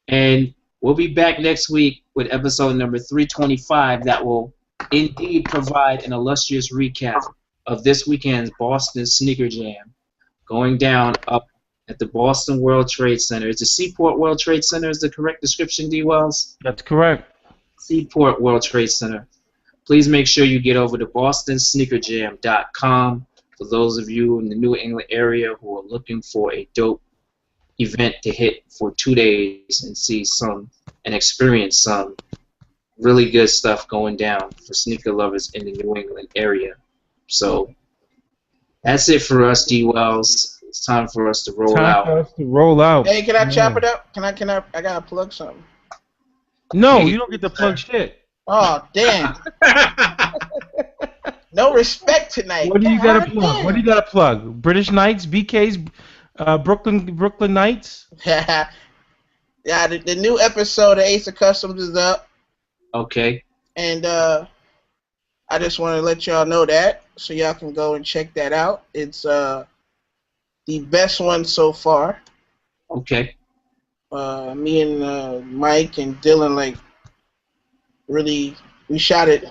And we'll be back next week with episode number 325 that will indeed provide an illustrious recap of this weekend's Boston Sneaker Jam going down up at the Boston World Trade Center. Is the Seaport World Trade Center is the correct description, D. Wells? That's correct. Seaport World Trade Center. Please make sure you get over to bostonsneakerjam.com for those of you in the New England area who are looking for a dope event to hit for 2 days and see and experience some really good stuff going down for sneaker lovers in the New England area. So that's it for us, D. Wells. It's time for us to roll out. Time for us to roll out. Hey, can I chop it up? Can I? I gotta plug something. No, you don't get to plug shit. Oh, damn. No respect tonight. What do you gotta plug? What do you gotta plug? British Knights, BK's, Brooklyn Knights? Yeah, the new episode of Ace of Customs is up. Okay. And I just want to let y'all know that, so y'all can go and check that out. It's the best one so far. Okay. Me and Mike and Dylan, like, really, we shot it,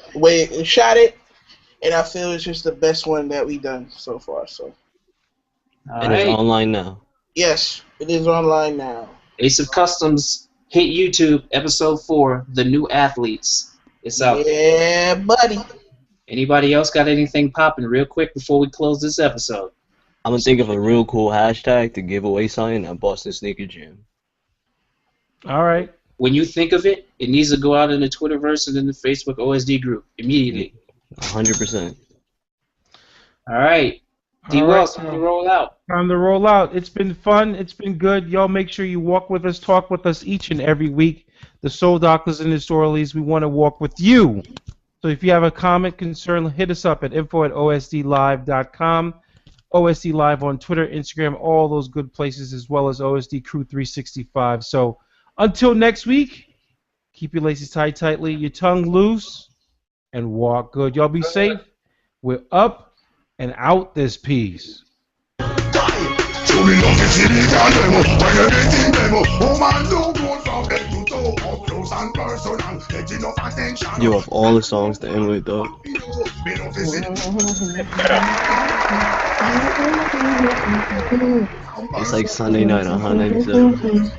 and I feel it's just the best one that we done so far. So. And it's online now. Yes, it is online now. Ace of Customs hit YouTube, episode 4, The New Athletes. It's out. Yeah, buddy. Anybody else got anything popping real quick before we close this episode? I'm gonna think of a real cool hashtag to give away something at Boston Sneaker Jam. All right. When you think of it, it needs to go out in the Twitterverse and in the Facebook OSD group immediately. 100%. All right. D. Wells, time to roll out. Time to roll out. It's been fun. It's been good. Y'all make sure you walk with us, talk with us each and every week. The Sole Doctors and Disorderlies, we want to walk with you. So if you have a comment, concern, hit us up at info@osdlive.com. OSD Live on Twitter, Instagram, all those good places, as well as OSD Crew 365. So until next week, keep your laces tied tightly, your tongue loose, and walk good. Y'all be safe. We're up and out this piece. Yo, of all the songs to end with, though. It's like Sunday night on Hot 97.